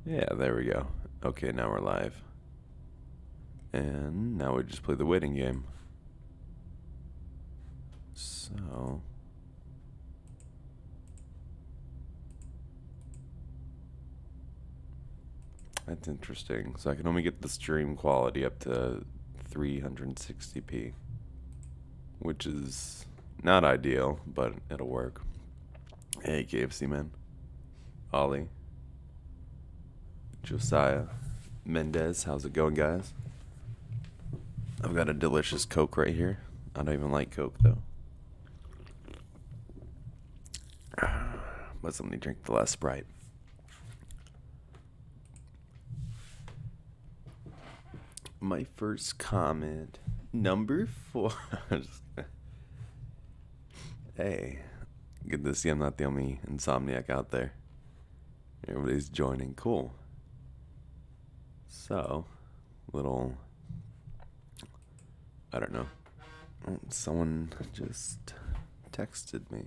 Yeah, there we go. Okay, now we're live. And now we just play the waiting game. So... that's interesting. So I can only get the stream quality up to 360p. Which is not ideal, but it'll work. Hey, KFC man. Ollie. Josiah. Mendez, how's it going, guys? I've got a delicious Coke right here. I don't even like Coke, though. But somebody drink the last Sprite. My first comment. Number 4. Hey. Good to see I'm not the only insomniac out there. Everybody's joining. Cool. So, little... I don't know. Someone just texted me.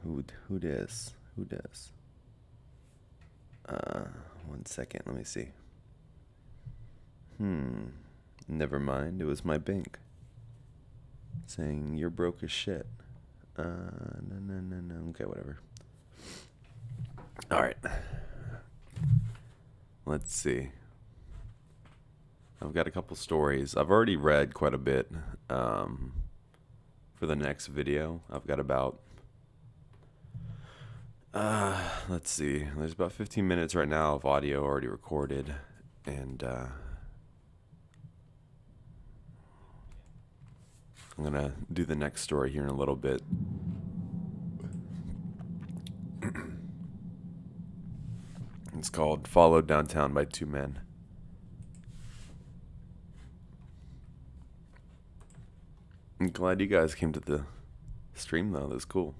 Who dis? Who dis? 1 second, let me see. Never mind, it was my bank. Saying, you're broke as shit. No. Okay, whatever. Alright. Let's see. I've got a couple stories. I've already read quite a bit for the next video. I've got about... let's see. There's about 15 minutes right now of audio already recorded. And I'm going to do the next story here in a little bit. It's called Followed Downtown by Two Men. I'm glad you guys came to the stream, though. That's cool.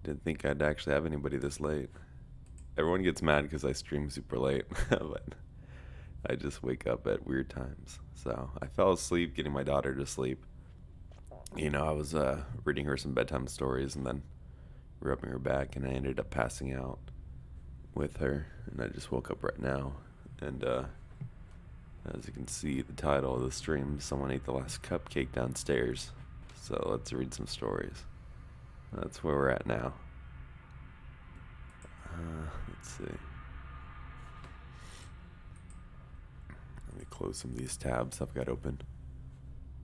Didn't think I'd actually have anybody this late. Everyone gets mad because I stream super late, but I just wake up at weird times. So I fell asleep getting my daughter to sleep. You know, I was reading her some bedtime stories and then rubbing her back, and I ended up passing out with her, and I just woke up right now. And as you can see, the title of the stream, someone ate the last cupcake downstairs. So let's read some stories. That's where we're at now. Let's see. Let me close some of these tabs I've got open.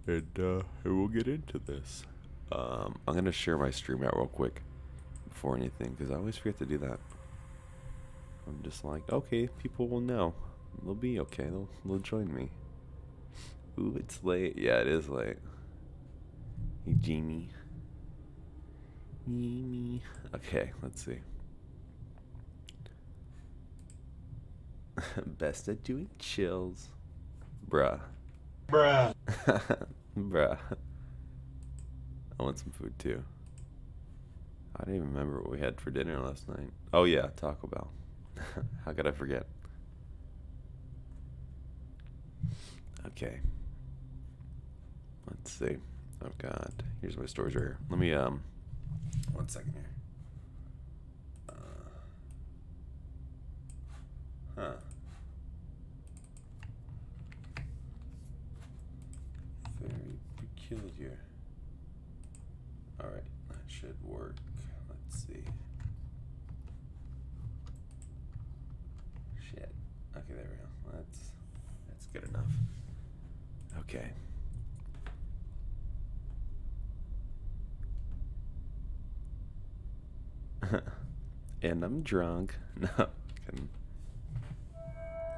And we'll get into this. I'm going to share my stream out real quick before anything, because I always forget to do that. I'm just like, okay, people will know. They'll be okay. They'll join me. Ooh, it's late. Yeah, it is late. Hey, Jamie. Okay, let's see. Best at doing chills. Bruh. Bruh. I want some food too. I don't even remember what we had for dinner last night. Oh yeah, Taco Bell. How could I forget? Okay. Let's see. I've got... here's my stories right here. Let me, 1 second here. Very peculiar. Alright, that should work. Let's see. Shit. Okay, there we go. That's good enough. Okay. And I'm drunk. No.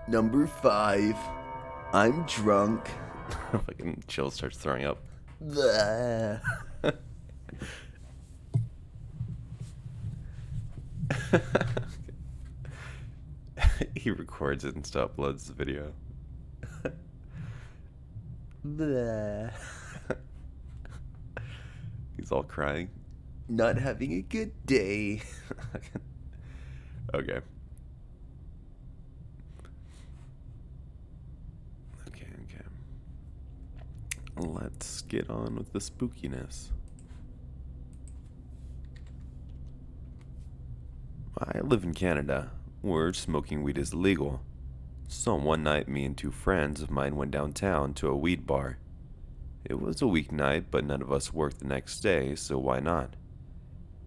Number 5. I'm drunk. Fucking Chill starts throwing up. He records it and still uploads the video. He's all crying. Not having a good day. Okay. Okay. Let's get on with the spookiness. I live in Canada, where smoking weed is illegal. So one night, me and two friends of mine went downtown to a weed bar. It was a weeknight, but none of us worked the next day, so why not?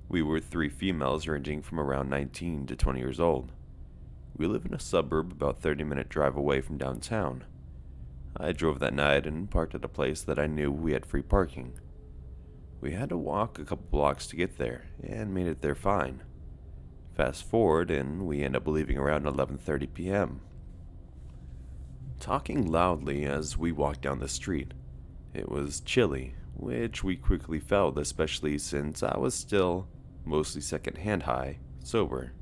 We were three females ranging from around 19 to 20 years old. We live in a suburb about 30-minute drive away from downtown. I drove that night and parked at a place that I knew we had free parking. We had to walk a couple blocks to get there, and made it there fine. Fast forward, and we end up leaving around 11:30 p.m. Talking loudly as we walked down the street. It was chilly, which we quickly felt, especially since I was still, mostly second-hand high, sober.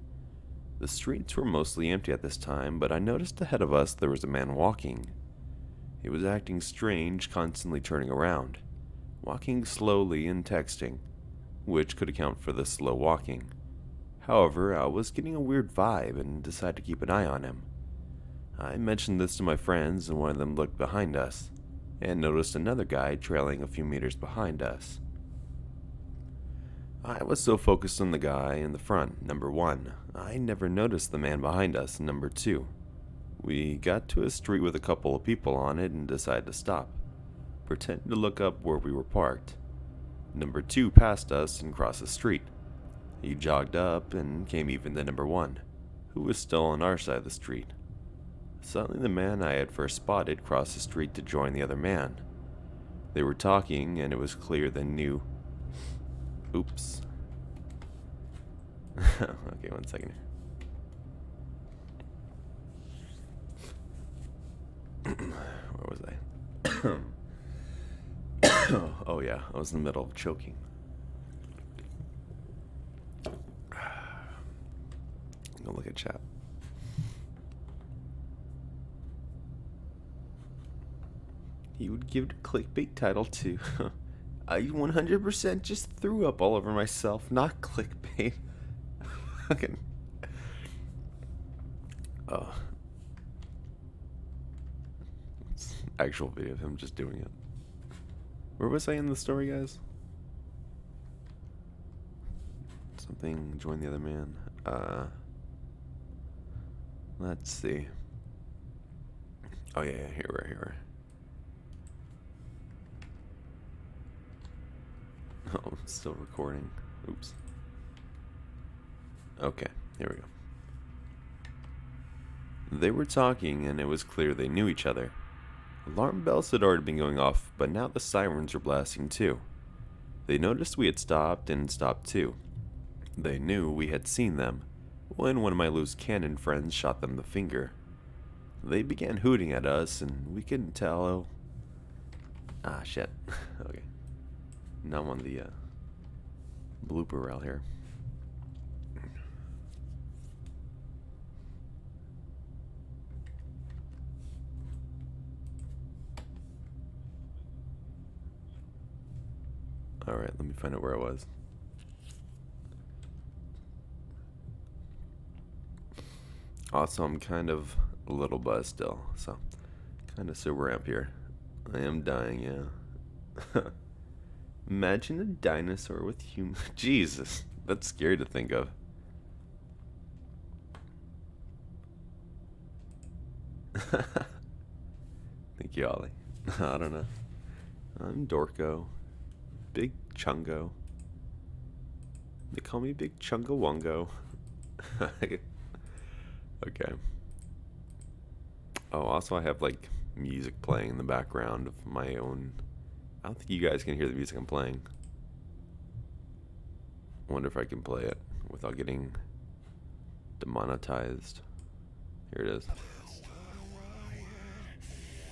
The streets were mostly empty at this time, but I noticed ahead of us there was a man walking. He was acting strange, constantly turning around, walking slowly and texting, which could account for the slow walking. However, I was getting a weird vibe and decided to keep an eye on him. I mentioned this to my friends, and one of them looked behind us and noticed another guy trailing a few meters behind us. I was so focused on the guy in the front, number one, I never noticed the man behind us, number two. We got to a street with a couple of people on it and decided to stop, pretending to look up where we were parked. Number two passed us and crossed the street. He jogged up and came even to number one, who was still on our side of the street. Suddenly the man I had first spotted crossed the street to join the other man. They were talking, and it was clear they knew. Oops. Okay, 1 second here. Where was I? Oh yeah, I was in the middle of choking. Go look at chat. He would give it a clickbait title too. I 100% just threw up all over myself, not clickbait. Fucking. Oh. It's actual video of him just doing it. Where was I in the story, guys? Something, join the other man. Let's see. Oh yeah, here we are. Oh, it's still recording. Oops. Okay, here we go. They were talking, and it was clear they knew each other. Alarm bells had already been going off, but now the sirens were blasting too. They noticed we had stopped and stopped too. They knew we had seen them, when one of my loose cannon friends shot them the finger. They began hooting at us, and we couldn't tell. Ah, shit. Okay. Now I'm on the blooper rail here. Alright, let me find out where I was. Also, I'm kind of a little buzzed still, so kind of sober up here. I am dying, yeah. Imagine a dinosaur with human. Jesus, that's scary to think of. Thank you, Ollie. I don't know. I'm Dorko. Big Chungo. They call me Big Chungo Wongo. Okay. Oh, also I have like music playing in the background of my own. I don't think you guys can hear the music I'm playing. I wonder if I can play it without getting demonetized. Here it is.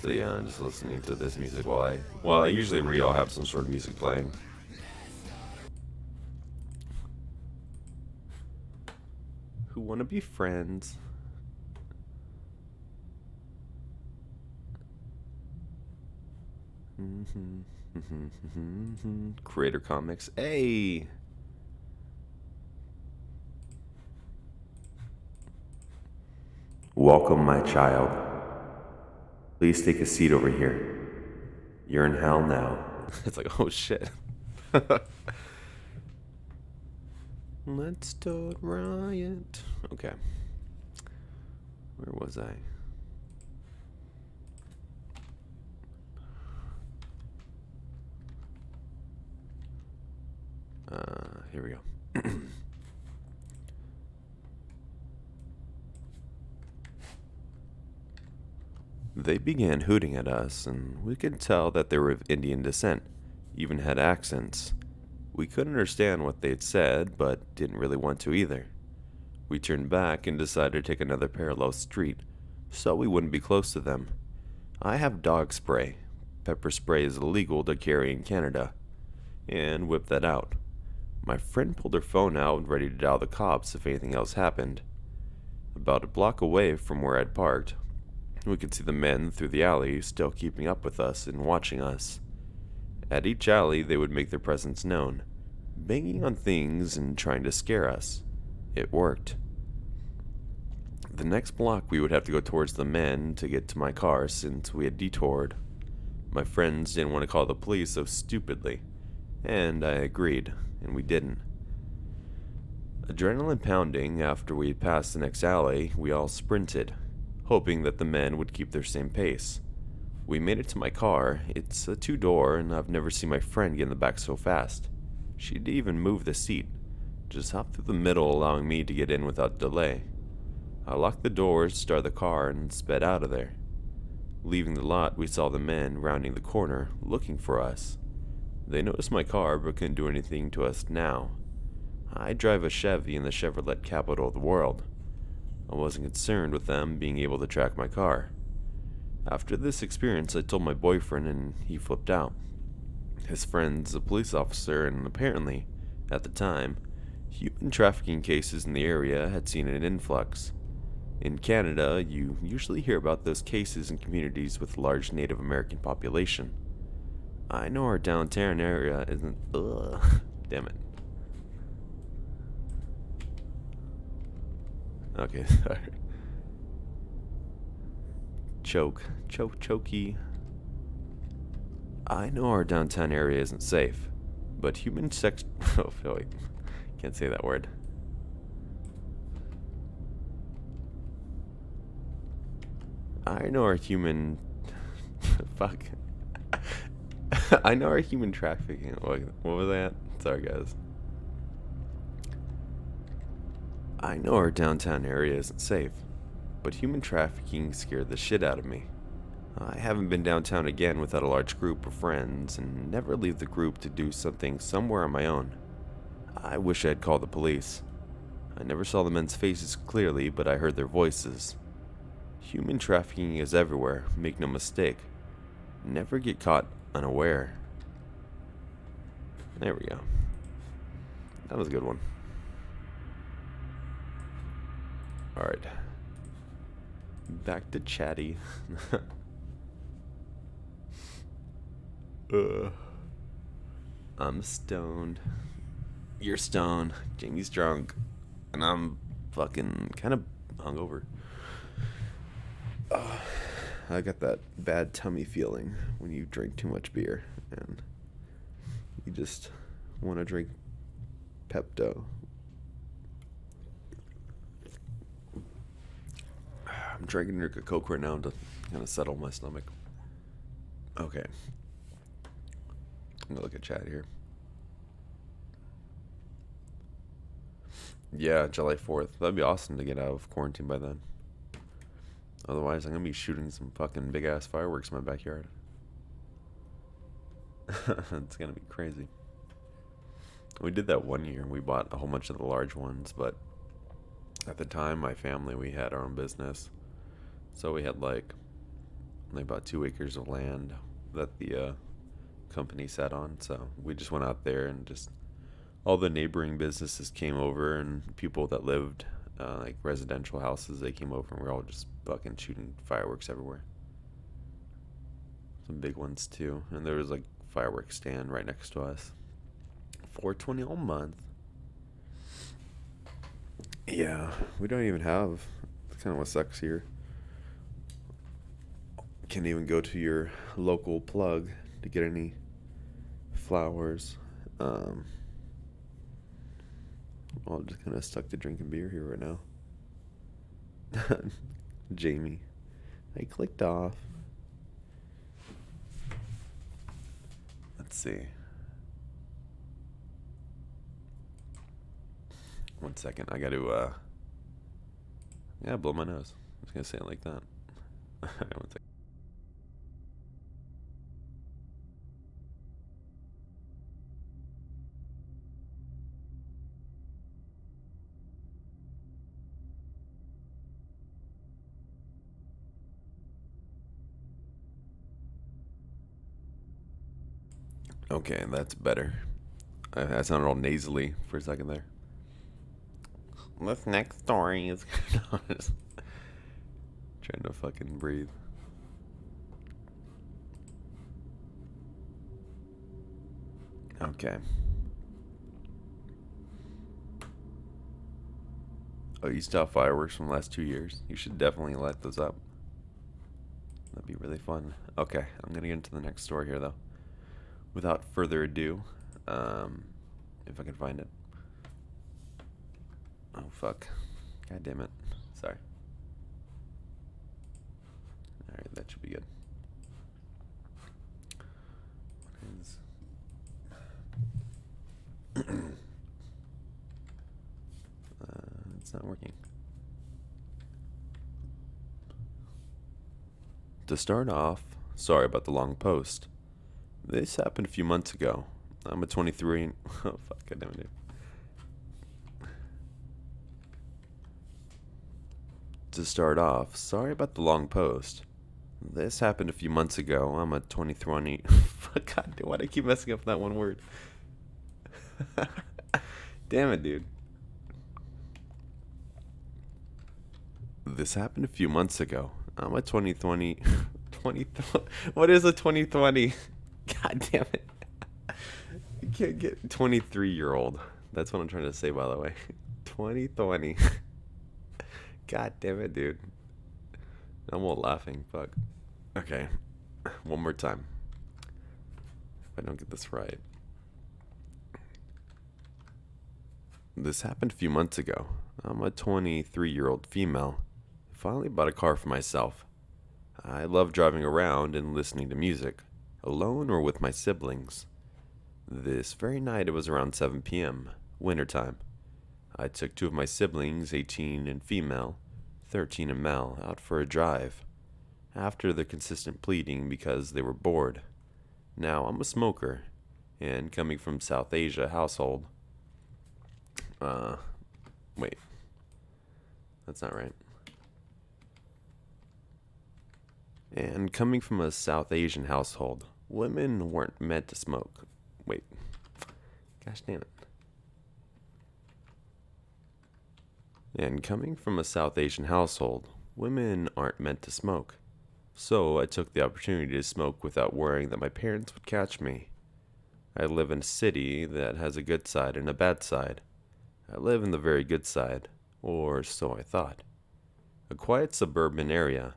So yeah, I'm just listening to this music while I usually read, I'll have some sort of music playing. Who wanna be friends? Creator Comics. Hey! Welcome, my child. Please take a seat over here. You're in hell now. It's like, oh shit. Let's start riot. Okay. Where was I? Here we go. They began hooting at us, and we could tell that they were of Indian descent, even had accents. We couldn't understand what they'd said, but didn't really want to either. We turned back and decided to take another parallel street, so we wouldn't be close to them. I have dog spray. Pepper spray is illegal to carry in Canada, and whipped that out. My friend pulled her phone out, ready to dial the cops if anything else happened. About a block away from where I'd parked, we could see the men through the alley still keeping up with us and watching us. At each alley, they would make their presence known, banging on things and trying to scare us. It worked. The next block, we would have to go towards the men to get to my car since we had detoured. My friends didn't want to call the police so stupidly, and I agreed, and we didn't. Adrenaline pounding after we had passed the next alley, we all sprinted, hoping that the men would keep their same pace. We made it to my car. It's a two-door, and I've never seen my friend get in the back so fast. She didn't even move the seat, just hopped through the middle, allowing me to get in without delay. I locked the doors, started the car, and sped out of there. Leaving the lot, we saw the men rounding the corner, looking for us. They noticed my car, but couldn't do anything to us now. I drive a Chevy in the Chevrolet capital of the world. I wasn't concerned with them being able to track my car. After this experience, I told my boyfriend, and he flipped out. His friend's a police officer, and apparently, at the time, human trafficking cases in the area had seen an influx. In Canada, you usually hear about those cases in communities with a large Native American population. I know our downtown area isn't. Damn it. Okay, sorry. Chokey. I know our downtown area isn't safe, but human sex. Oh, wait. Can't say that word. I know our human. Fuck. I know our human trafficking. What was that? Sorry, guys. I know our downtown area isn't safe, but human trafficking scared the shit out of me. I haven't been downtown again without a large group of friends, and never leave the group to do something somewhere on my own. I wish I had called the police. I never saw the men's faces clearly, but I heard their voices. Human trafficking is everywhere, make no mistake. Never get caught unaware. There we go. That was a good one. Alright. Back to chatty. I'm stoned. You're stoned. Jamie's drunk. And I'm fucking kind of hungover. I got that bad tummy feeling when you drink too much beer and you just want to drink Pepto. I'm drinking a Coke right now to kind of settle my stomach. Okay. I'm gonna look at chat here. Yeah, July 4th. That'd be awesome to get out of quarantine by then. Otherwise, I'm gonna be shooting some fucking big ass fireworks in my backyard. It's gonna be crazy. We did that one year. We bought a whole bunch of the large ones, but at the time, my family, we had our own business. So we had like about 2 acres of land that the company sat on. So we just went out there and just all the neighboring businesses came over, and people that lived like residential houses, they came over, and we were all just fucking shooting fireworks everywhere. Some big ones too, and there was like fireworks stand right next to us. 420 all month. Yeah, we don't even have. That's kind of what sucks here. Can't even go to your local plug to get any flowers. All just kind of stuck to drinking beer here right now. Jamie. I clicked off. Let's see. 1 second. I gotta, blow my nose. I was gonna say it like that. 1 second. Okay, that's better. I sounded all nasally for a second there. This next story is trying to fucking breathe. Okay. Oh, you still have fireworks from the last 2 years? You should definitely light those up. That'd be really fun. Okay, I'm gonna get into the next story here, though. Without further ado, if I can find it. Oh, fuck. God damn it. Sorry. Alright, that should be good. What is... it's not working. To start off, sorry about the long post. This happened a few months ago. I'm a 23 and... oh, fuck, God damn it, dude. To start off, sorry about the long post. This happened a few months ago. I'm a 2020... God damn, why do I keep messing up that one word? Damn it, dude. This happened a few months ago. I'm a 2020... what is a 2020? God damn it. You can't get 23-year-old. That's what I'm trying to say, by the way. 2020. God damn it, dude. I'm all laughing. Fuck. Okay. One more time. If I don't get this right. This happened a few months ago. I'm a 23-year-old female. Finally bought a car for myself. I love driving around and listening to music, alone or with my siblings. This very night, it was around 7 p.m., wintertime. I took 2 of my siblings, 18 and female, 13 and male, out for a drive, after their consistent pleading because they were bored. Now, I'm a smoker, and coming from South Asia household... wait. That's not right. And coming from a South Asian household, women weren't meant to smoke. Wait. Gosh damn it. And coming from a South Asian household, women aren't meant to smoke. So I took the opportunity to smoke without worrying that my parents would catch me. I live in a city that has a good side and a bad side. I live in the very good side, or so I thought. A quiet suburban area,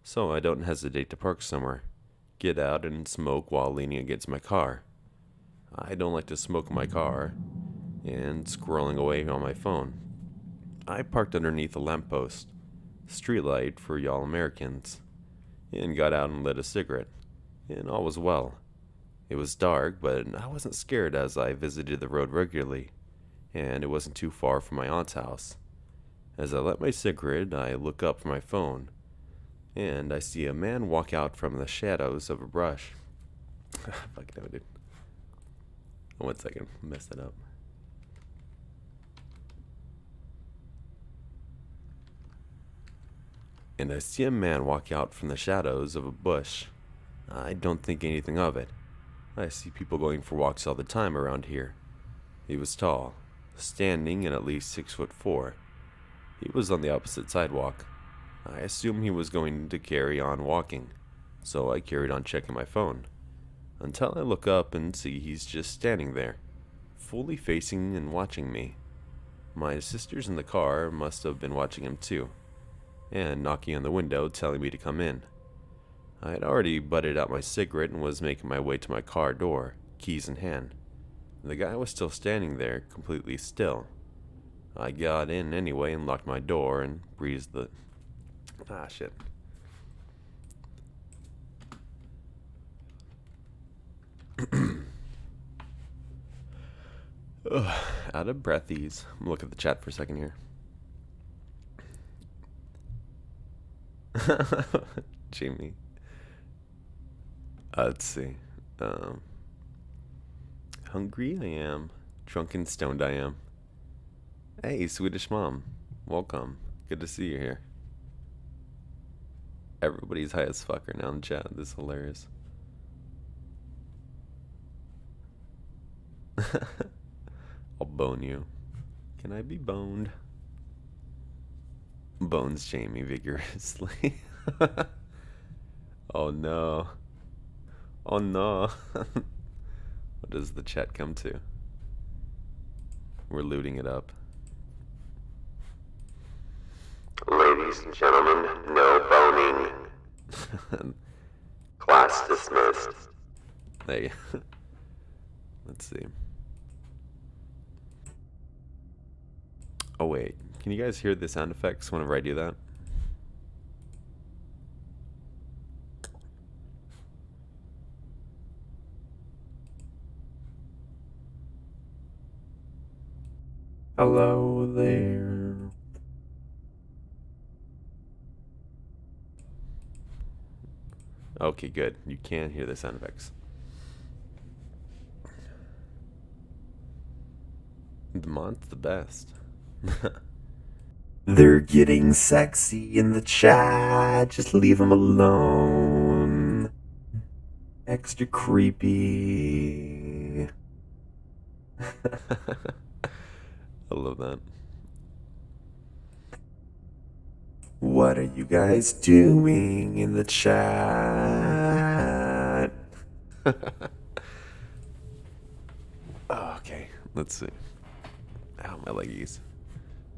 so I don't hesitate to park somewhere, get out and smoke while leaning against my car. I don't like to smoke in my car, and scrolling away on my phone. I parked underneath a lamppost, streetlight for y'all Americans, and got out and lit a cigarette, and all was well. It was dark, but I wasn't scared as I visited the road regularly, and it wasn't too far from my aunt's house. As I lit my cigarette, I look up from my phone, and I see a man walk out from the shadows of a brush. Fucking hell, dude. 1 second, messed it up. And I see a man walk out from the shadows of a bush. I don't think anything of it. I see people going for walks all the time around here. He was tall, standing and at least 6'4". He was on the opposite sidewalk. I assumed he was going to carry on walking, so I carried on checking my phone, until I look up and see he's just standing there, fully facing and watching me. My sisters in the car must have been watching him too, and knocking on the window telling me to come in. I had already butted out my cigarette and was making my way to my car door, keys in hand. The guy was still standing there, completely still. I got in anyway and locked my door and breathed the... Ah, shit. Ugh, out of breathies. I'm gonna look at the chat for a second here. Jamie. Let's see. Hungry I am. Drunk and stoned I am. Hey, Swedish mom. Welcome. Good to see you here. Everybody's high as fuck right now in chat. This is hilarious. I'll bone you. Can I be boned? Bones Jamie vigorously. Oh no. Oh no. What does the chat come to? We're looting it up. Ladies and gentlemen, no boning. Class dismissed. Hey. Let's see. Oh wait, can you guys hear the sound effects whenever I do that? Hello there. Okay, good. You can hear the sound effects. The mod's the best. They're getting sexy in the chat. Just leave them alone. Extra creepy. I love that. What are you guys doing in the chat? Okay, let's see. Ow, my leggies.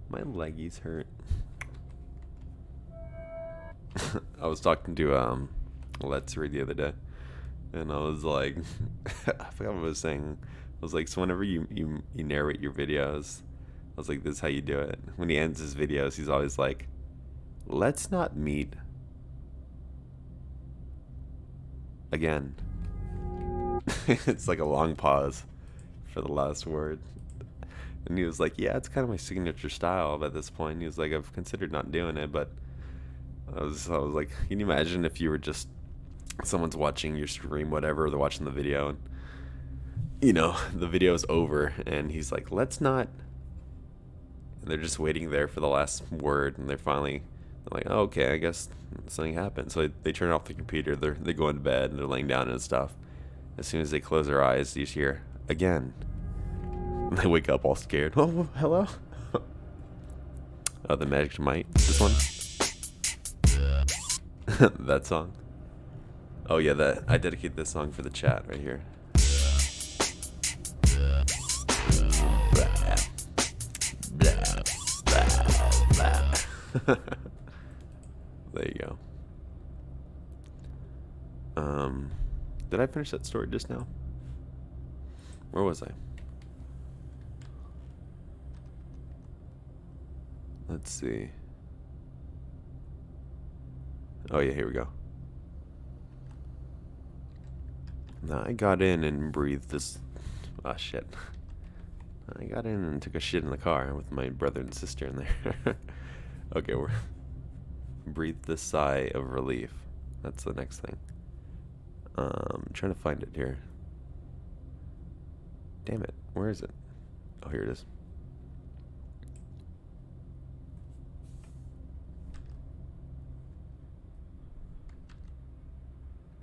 My leggies hurt. I was talking to Let's Read the other day, and I was like, I forgot what I was saying. I was like, so whenever you narrate your videos, I was like, this is how you do it. When he ends his videos, he's always like, let's not meet again. It's like a long pause for the last word. And he was like, yeah, it's kind of my signature style at this point. He was like, I've considered not doing it, but I was like, can you imagine if you were just, someone's watching your stream, whatever, they're watching the video, and, you know, the video's over, and he's like, let's not, and they're just waiting there for the last word, and they're like, oh, okay, I guess something happened. So they turn off the computer, they go into bed, and they're laying down and stuff. As soon as they close their eyes, you just hear, again. And they wake up all scared. Oh, hello? Oh, the Magic Might. This one? That song? Oh yeah, I dedicate this song for the chat right here. There you go. Did I finish that story just now? Where was I? Let's see. Oh yeah, here we go. Now I got in and breathed this... Ah, shit. I got in and took a shit in the car with my brother and sister in there. Okay, we're... Breathed a sigh of relief. That's the next thing. I'm trying to find it here. Damn it. Where is it? Oh, here it is.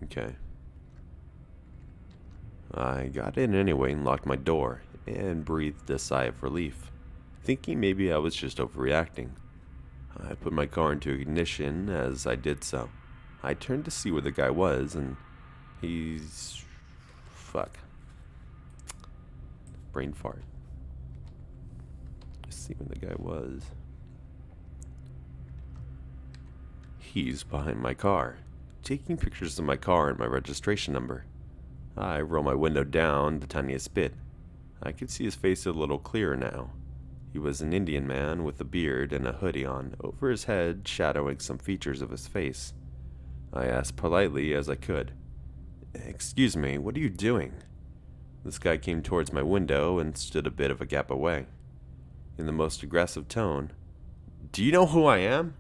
Okay. I got in anyway and locked my door and breathed a sigh of relief, thinking maybe I was just overreacting. I put my car into ignition as I did so. I turned to see where the guy was, and he's... Fuck. Brain fart. Let's see where the guy was. He's behind my car, taking pictures of my car and my registration number. I roll my window down the tiniest bit. I could see his face a little clearer now. He was an Indian man with a beard and a hoodie on over his head, shadowing some features of his face. I asked politely as I could, "Excuse me, what are you doing?" This guy came towards my window and stood a bit of a gap away. In the most aggressive tone, "Do you know who I am?"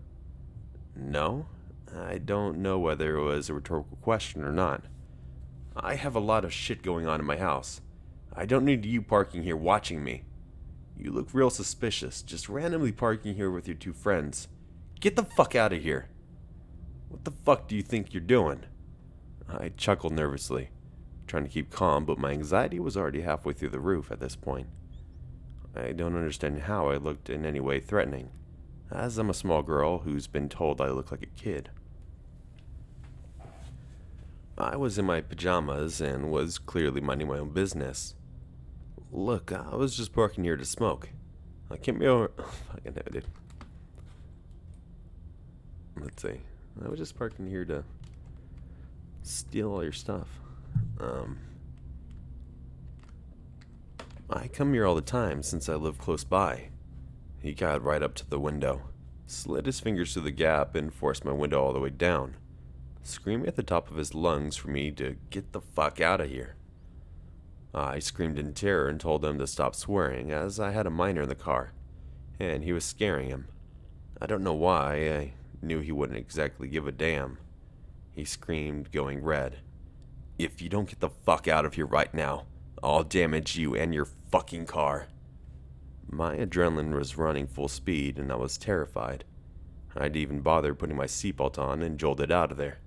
"No." I don't know whether it was a rhetorical question or not. "I have a lot of shit going on in my house. I don't need you parking here watching me. You look real suspicious, just randomly parking here with your two friends. Get the fuck out of here." "What the fuck do you think you're doing?" I chuckled nervously, trying to keep calm, but my anxiety was already halfway through the roof at this point. I don't understand how I looked in any way threatening, as I'm a small girl who's been told I look like a kid. I was in my pajamas and was clearly minding my own business. "Look, I was just parking here to smoke. I came here over..." Fucking hell, dude. Let's see. I was just parking here to steal all your stuff. I come here all the time since I live close by." He got right up to the window, slid his fingers through the gap, and forced my window all the way down, screaming at the top of his lungs for me to get the fuck out of here. I screamed in terror and told him to stop swearing, as I had a minor in the car, and he was scaring him. I don't know why, I knew he wouldn't exactly give a damn. He screamed, going red, "If you don't get the fuck out of here right now, I'll damage you and your fucking car." My adrenaline was running full speed and I was terrified. I'd even bothered putting my seatbelt on and jolted out of there.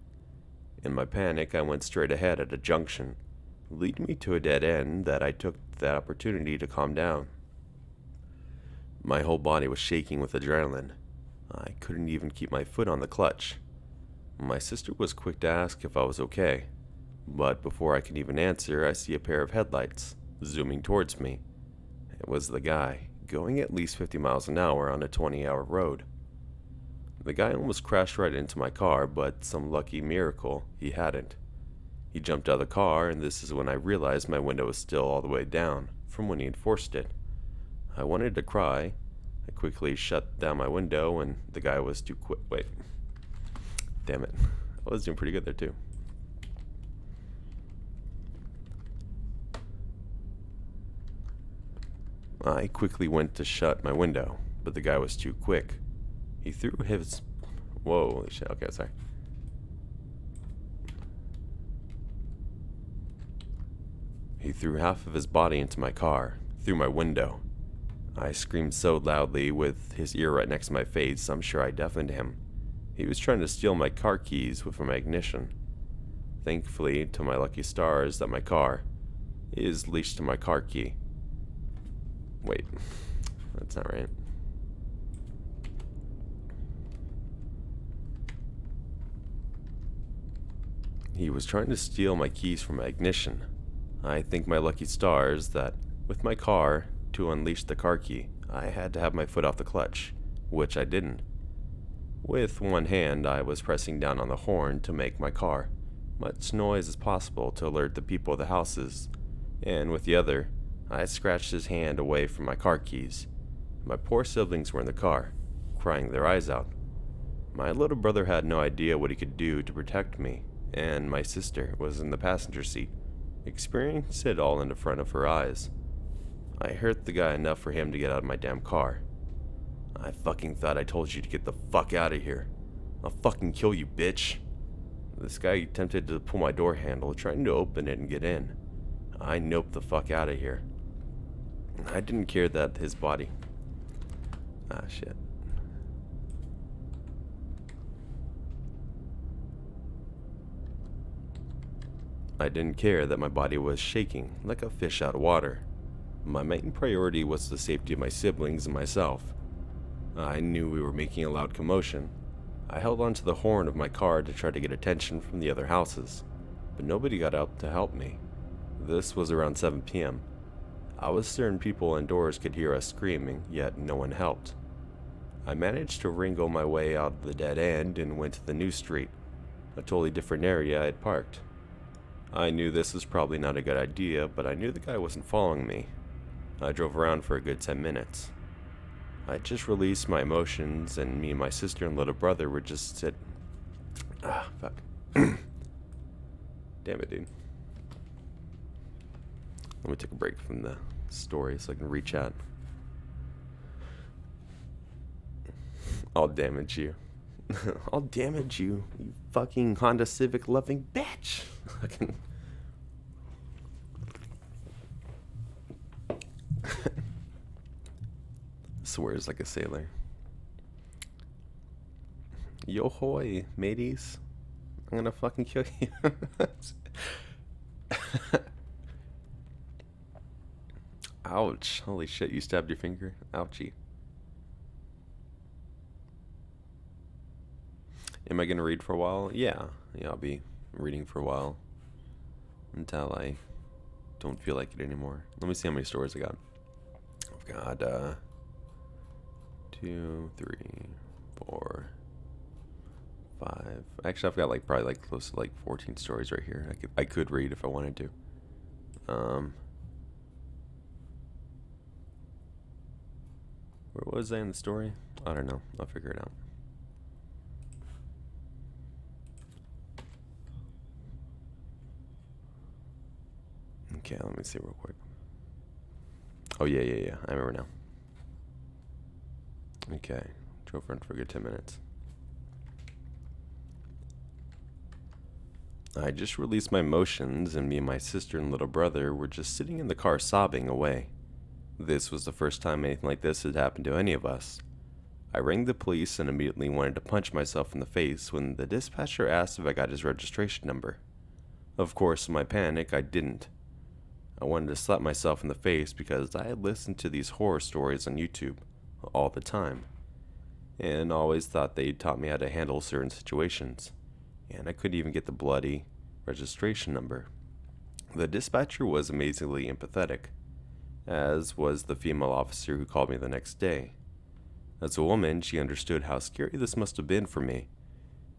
In my panic, I went straight ahead at a junction, leading me to a dead end that I took that opportunity to calm down. My whole body was shaking with adrenaline. I couldn't even keep my foot on the clutch. My sister was quick to ask if I was okay, but before I could even answer, I see a pair of headlights zooming towards me. It was the guy, going at least 50 miles an hour on a 20-hour road. The guy almost crashed right into my car, but some lucky miracle, he hadn't. He jumped out of the car, and this is when I realized my window was still all the way down from when he had forced it. I wanted to cry. I quickly shut down my window, and the guy was too quick. Wait. Damn it. I was doing pretty good there, too. I quickly went to shut my window, but the guy was too quick. He threw his... Whoa, holy shit. Okay, sorry. He threw half of his body into my car, through my window. I screamed so loudly, with his ear right next to my face, I'm sure I deafened him. He was trying to steal my car keys with my ignition. Thankfully, to my lucky stars, that my car is leashed to my car key. Wait, that's not right. He was trying to steal my keys from my ignition. I thank my lucky stars that, with my car, to unleash the car key, I had to have my foot off the clutch, which I didn't. With one hand, I was pressing down on the horn to make my car much noise as possible to alert the people of the houses, and with the other, I scratched his hand away from my car keys. My poor siblings were in the car, crying their eyes out. My little brother had no idea what he could do to protect me, and my sister was in the passenger seat, experiencing it all in the front of her eyes. I hurt the guy enough for him to get out of my damn car. "I fucking thought I told you to get the fuck out of here. I'll fucking kill you, bitch." This guy attempted to pull my door handle, trying to open it and get in. I noped the fuck out of here. I didn't care that his body... Ah, shit. I didn't care that my body was shaking like a fish out of water. My main priority was the safety of my siblings and myself. I knew we were making a loud commotion. I held onto the horn of my car to try to get attention from the other houses, but nobody got out to help me. This was around 7 p.m. I was certain people indoors could hear us screaming, yet no one helped. I managed to wrangle my way out of the dead end and went to the new street, a totally different area I had parked. I knew this was probably not a good idea, but I knew the guy wasn't following me. I drove around for a good 10 minutes. I just released my emotions, and me and my sister and little brother were just sitting. Ah, fuck. Damn it, dude. Let me take a break from the story so I can reach out. I'll damage you. I'll damage you, you fucking Honda Civic loving bitch. Fucking. Swears like a sailor. Yo hoy, mateys. I'm gonna fucking kill you. Ouch. Holy shit, you stabbed your finger? Ouchie. Am I gonna read for a while? Yeah. Yeah, I'll be reading for a while. Until I don't feel like it anymore. Let me see how many stories I got. I've got, 2, 3, 4, 5. Actually, I've got like probably like close to like 14 stories right here. I could read if I wanted to. Where was I in the story? I don't know. I'll figure it out. Okay, let me see real quick. Oh yeah. I remember now. Okay, drove around for a good 10 minutes. I just released my emotions, and me and my sister and little brother were just sitting in the car sobbing away. This was the first time anything like this had happened to any of us. I rang the police and immediately wanted to punch myself in the face when the dispatcher asked if I got his registration number. Of course, in my panic, I didn't. I wanted to slap myself in the face because I had listened to these horror stories on YouTube all the time, and always thought they taught me how to handle certain situations, and I couldn't even get the bloody registration number. The dispatcher was amazingly empathetic, as was the female officer who called me the next day. As a woman, she understood how scary this must have been for me,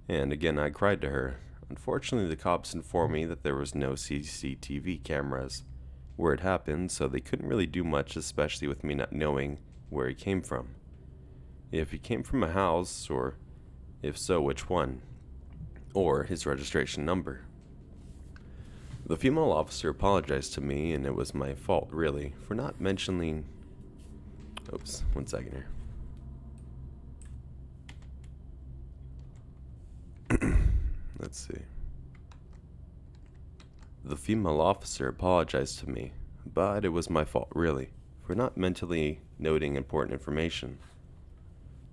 and again I cried to her. Unfortunately, the cops informed me that there was no CCTV cameras where it happened, so they couldn't really do much, especially with me not knowing where he came from. If he came from a house, or if so, which one, or his registration number. The female officer apologized to me, and it was my fault, really, for not mentioning... Oops, 1 second here. Let's see. The female officer apologized to me, but it was my fault, really, for not mentally noting important information.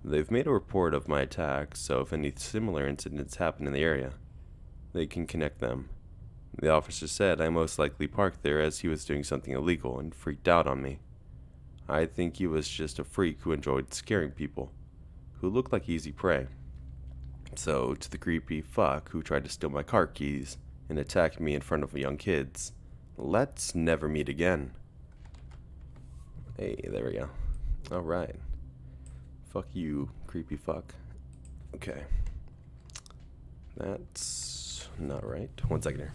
They've made a report of my attack, so if any similar incidents happen in the area, they can connect them. The officer said I most likely parked there as he was doing something illegal and freaked out on me. I think he was just a freak who enjoyed scaring people, who looked like easy prey. So, to the creepy fuck who tried to steal my car keys and attack me in front of young kids, let's never meet again. Hey, there we go. Alright. Fuck you, creepy fuck. Okay. That's not right. 1 second here.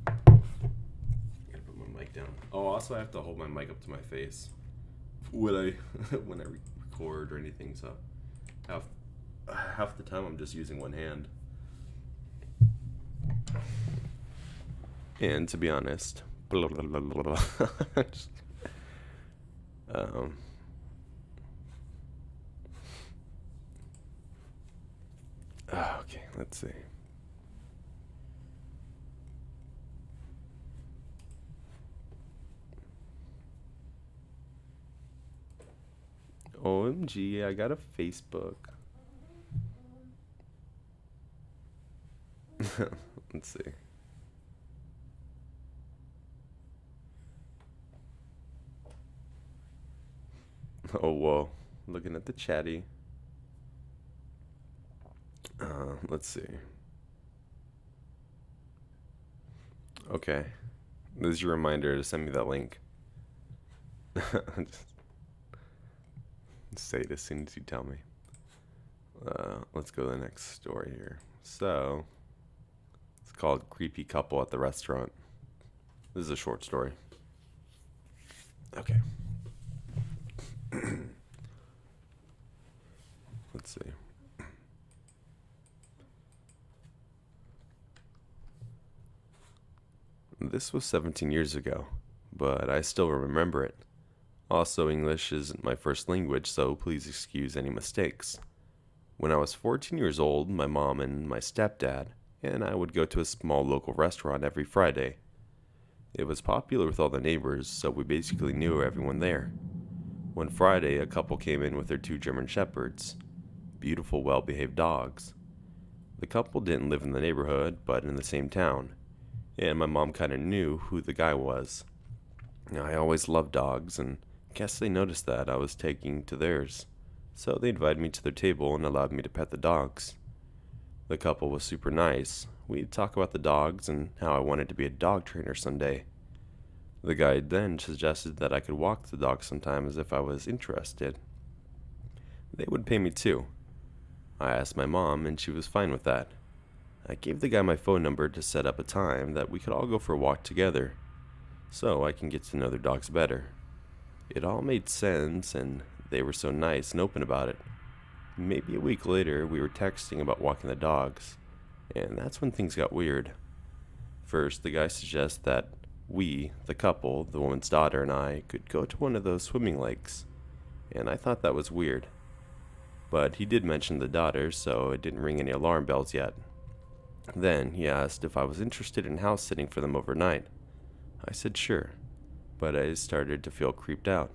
Gotta put my mic down. Oh, also I have to hold my mic up to my face when I record or anything, so half the time I'm just using one hand. And to be honest, blah, blah, blah, blah, blah. Okay, let's see. OMG, I got a Facebook. Let's see. Oh, whoa. Looking at the chatty. Let's see. Okay. This is your reminder to send me that link. Just say it as soon as you tell me. Let's go to the next story here. So, it's called Creepy Couple at the Restaurant. This is a short story. Okay. Let's see. This was 17 years ago, but I still remember it. Also, English isn't my first language, so please excuse any mistakes. When I was 14 years old, my mom and my stepdad and I would go to a small local restaurant every Friday. It was popular with all the neighbors, so we basically knew everyone there. One Friday, a couple came in with their two German shepherds, beautiful, well-behaved dogs. The couple didn't live in the neighborhood, but in the same town, and my mom kind of knew who the guy was. I always loved dogs, and guess they noticed that I was taking to theirs, so they invited me to their table and allowed me to pet the dogs. The couple was super nice. We'd talk about the dogs and how I wanted to be a dog trainer someday. The guy then suggested that I could walk the dogs sometimes if I was interested. They would pay me too. I asked my mom, and she was fine with that. I gave the guy my phone number to set up a time that we could all go for a walk together, so I can get to know their dogs better. It all made sense, and they were so nice and open about it. Maybe a week later, we were texting about walking the dogs, and that's when things got weird. First, the guy suggests that we, the couple, the woman's daughter and I, could go to one of those swimming lakes, and I thought that was weird. But he did mention the daughter, so it didn't ring any alarm bells yet. Then he asked if I was interested in house sitting for them overnight. I said sure, but I started to feel creeped out.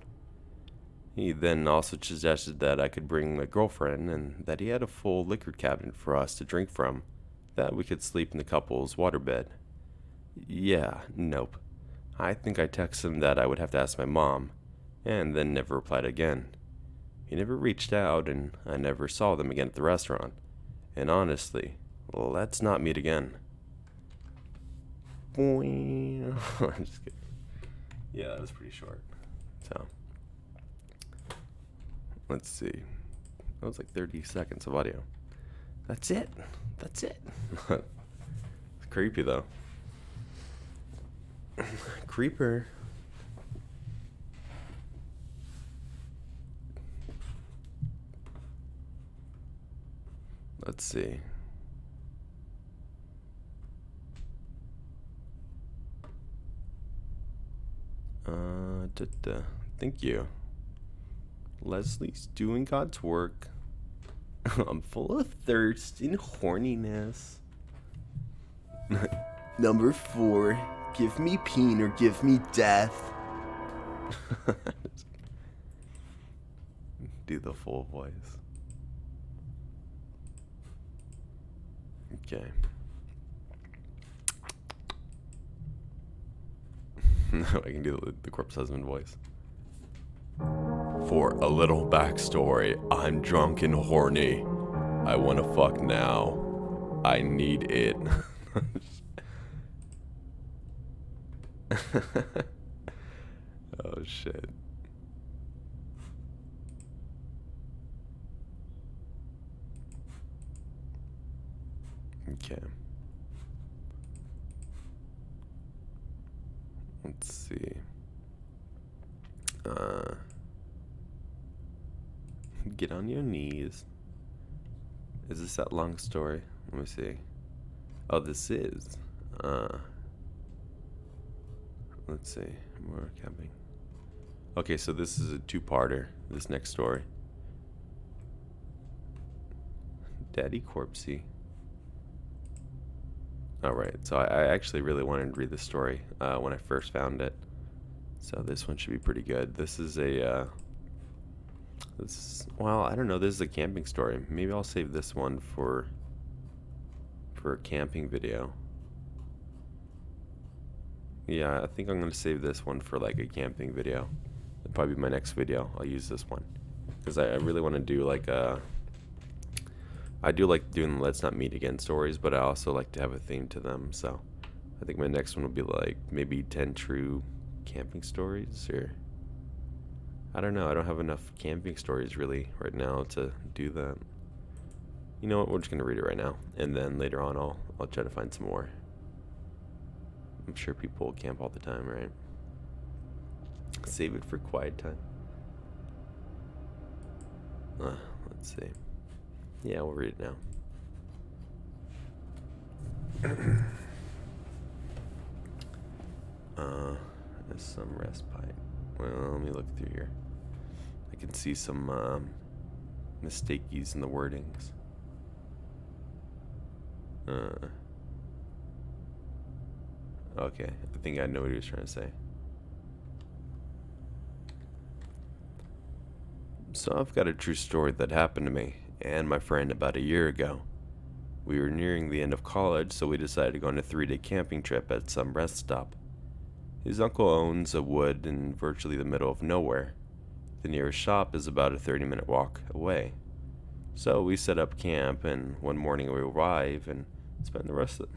He then also suggested that I could bring my girlfriend and that he had a full liquor cabinet for us to drink from, that we could sleep in the couple's waterbed. Yeah, nope. I think I texted him that I would have to ask my mom, and then never replied again. He never reached out, and I never saw them again at the restaurant. And honestly, let's not meet again. I'm just kidding. Yeah, that was pretty short. So, let's see. That was like 30 seconds of audio. That's it. That's it. It's creepy, though. Creeper. Let's see. Thank you. Leslie's doing God's work. I'm full of thirst and horniness. Number 4. Give me peen or give me death. Do the full voice. Okay. I can do the corpse husband voice. For a little backstory, I'm drunk and horny. I wanna fuck now. I need it. Oh shit. Okay. Let's see. Get on your knees. Is this that long story? Let me see. Oh, this is. Let's see. More camping. Okay, so this is a two-parter. This next story. Daddy Corpsey. Alright, so I actually really wanted to read this story when I first found it. So this one should be pretty good. This is a, well, I don't know, this is a camping story. Maybe I'll save this one for a camping video. Yeah, I think I'm going to save this one for like a camping video. It'll probably be my next video. I'll use this one. Because I really want to do like a... I do like doing Let's Not Meet Again stories, but I also like to have a theme to them. So I think my next one will be like maybe 10 true camping stories, or... I don't know. I don't have enough camping stories really right now to do that. You know what? We're just going to read it right now. And then later on I'll try to find some more. I'm sure people will camp all the time, right? Save it for quiet time. Let's see. Yeah, we'll read it now. There's some respite. Well, let me look through here. I can see some mistakeys in the wordings. Okay, I think I know what he was trying to say. So I've got a true story that happened to me and my friend about a year ago. We were nearing the end of college, so we decided to go on a 3-day camping trip at some rest stop. His uncle owns a wood in virtually the middle of nowhere. The nearest shop is about a 30-minute walk away. So we set up camp, and one morning we arrive and spend the rest of the...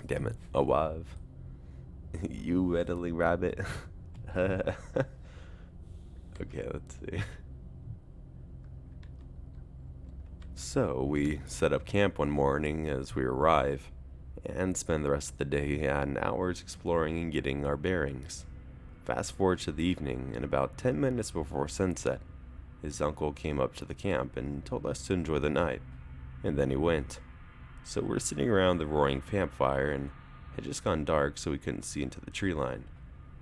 Damn it, arrive. You readily rabbit. Okay, let's see. So we set up camp one morning as we arrive, and spend the rest of the day and hours exploring and getting our bearings. Fast forward to the evening, and about 10 minutes before sunset, his uncle came up to the camp and told us to enjoy the night, and then he went. So we're sitting around the roaring campfire, and it had just gone dark, so we couldn't see into the tree line.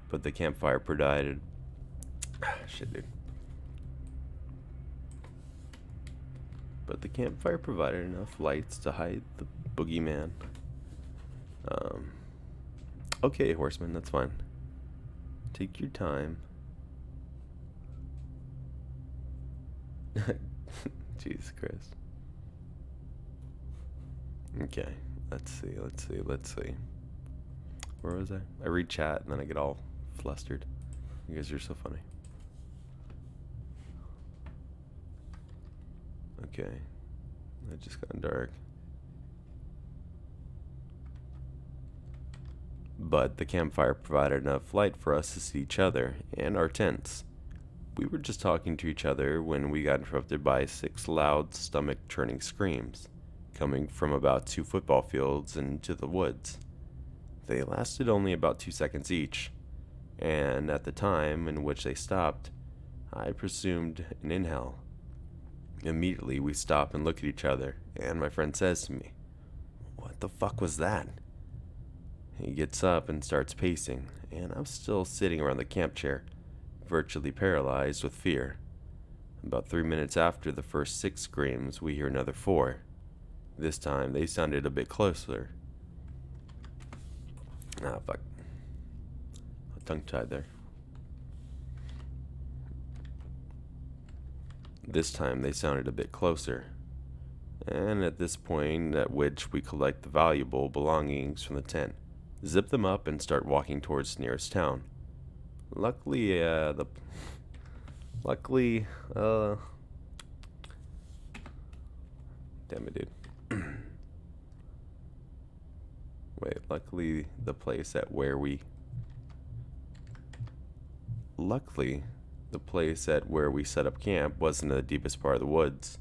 But the campfire provided... Shit, dude. But the campfire provided enough lights to hide the boogeyman. Okay, horseman, that's fine. Take your time. Jesus Christ. Okay, let's see. Where was I? I read chat and then I get all flustered. You guys are so funny. Okay, it just got dark. But the campfire provided enough light for us to see each other and our tents. We were just talking to each other when we got interrupted by 6 loud, stomach-churning screams, coming from about 2 football fields into the woods. They lasted only about 2 seconds each, and at the time in which they stopped, I presumed an inhale. Immediately, we stop and look at each other, and my friend says to me, "What the fuck was that?" He gets up and starts pacing, and I'm still sitting around the camp chair, virtually paralyzed with fear. About 3 minutes after the first 6 screams, we hear another 4. This time, they sounded a bit closer. Ah, fuck. Tongue-tied there. This time, they sounded a bit closer. And at this point, at which we collect the valuable belongings from the tent, zip them up, and start walking towards the nearest town. Luckily, damn it, dude. Wait, luckily the place at where we set up camp wasn't in the deepest part of the woods,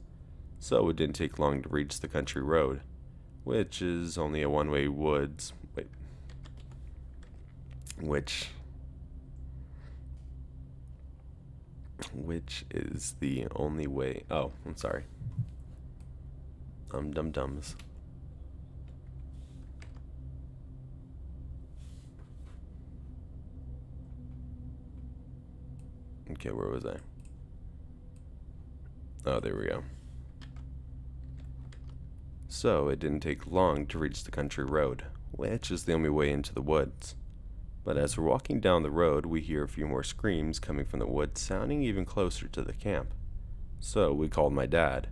so it didn't take long to reach the country road, which is only a one-way woods. Which is the only way. Oh, I'm sorry. Dum-dums. Okay, where was I? Oh, there we go. So, it didn't take long to reach the country road, which is the only way into the woods. But as we're walking down the road, we hear a few more screams coming from the woods, sounding even closer to the camp. So, we called my dad.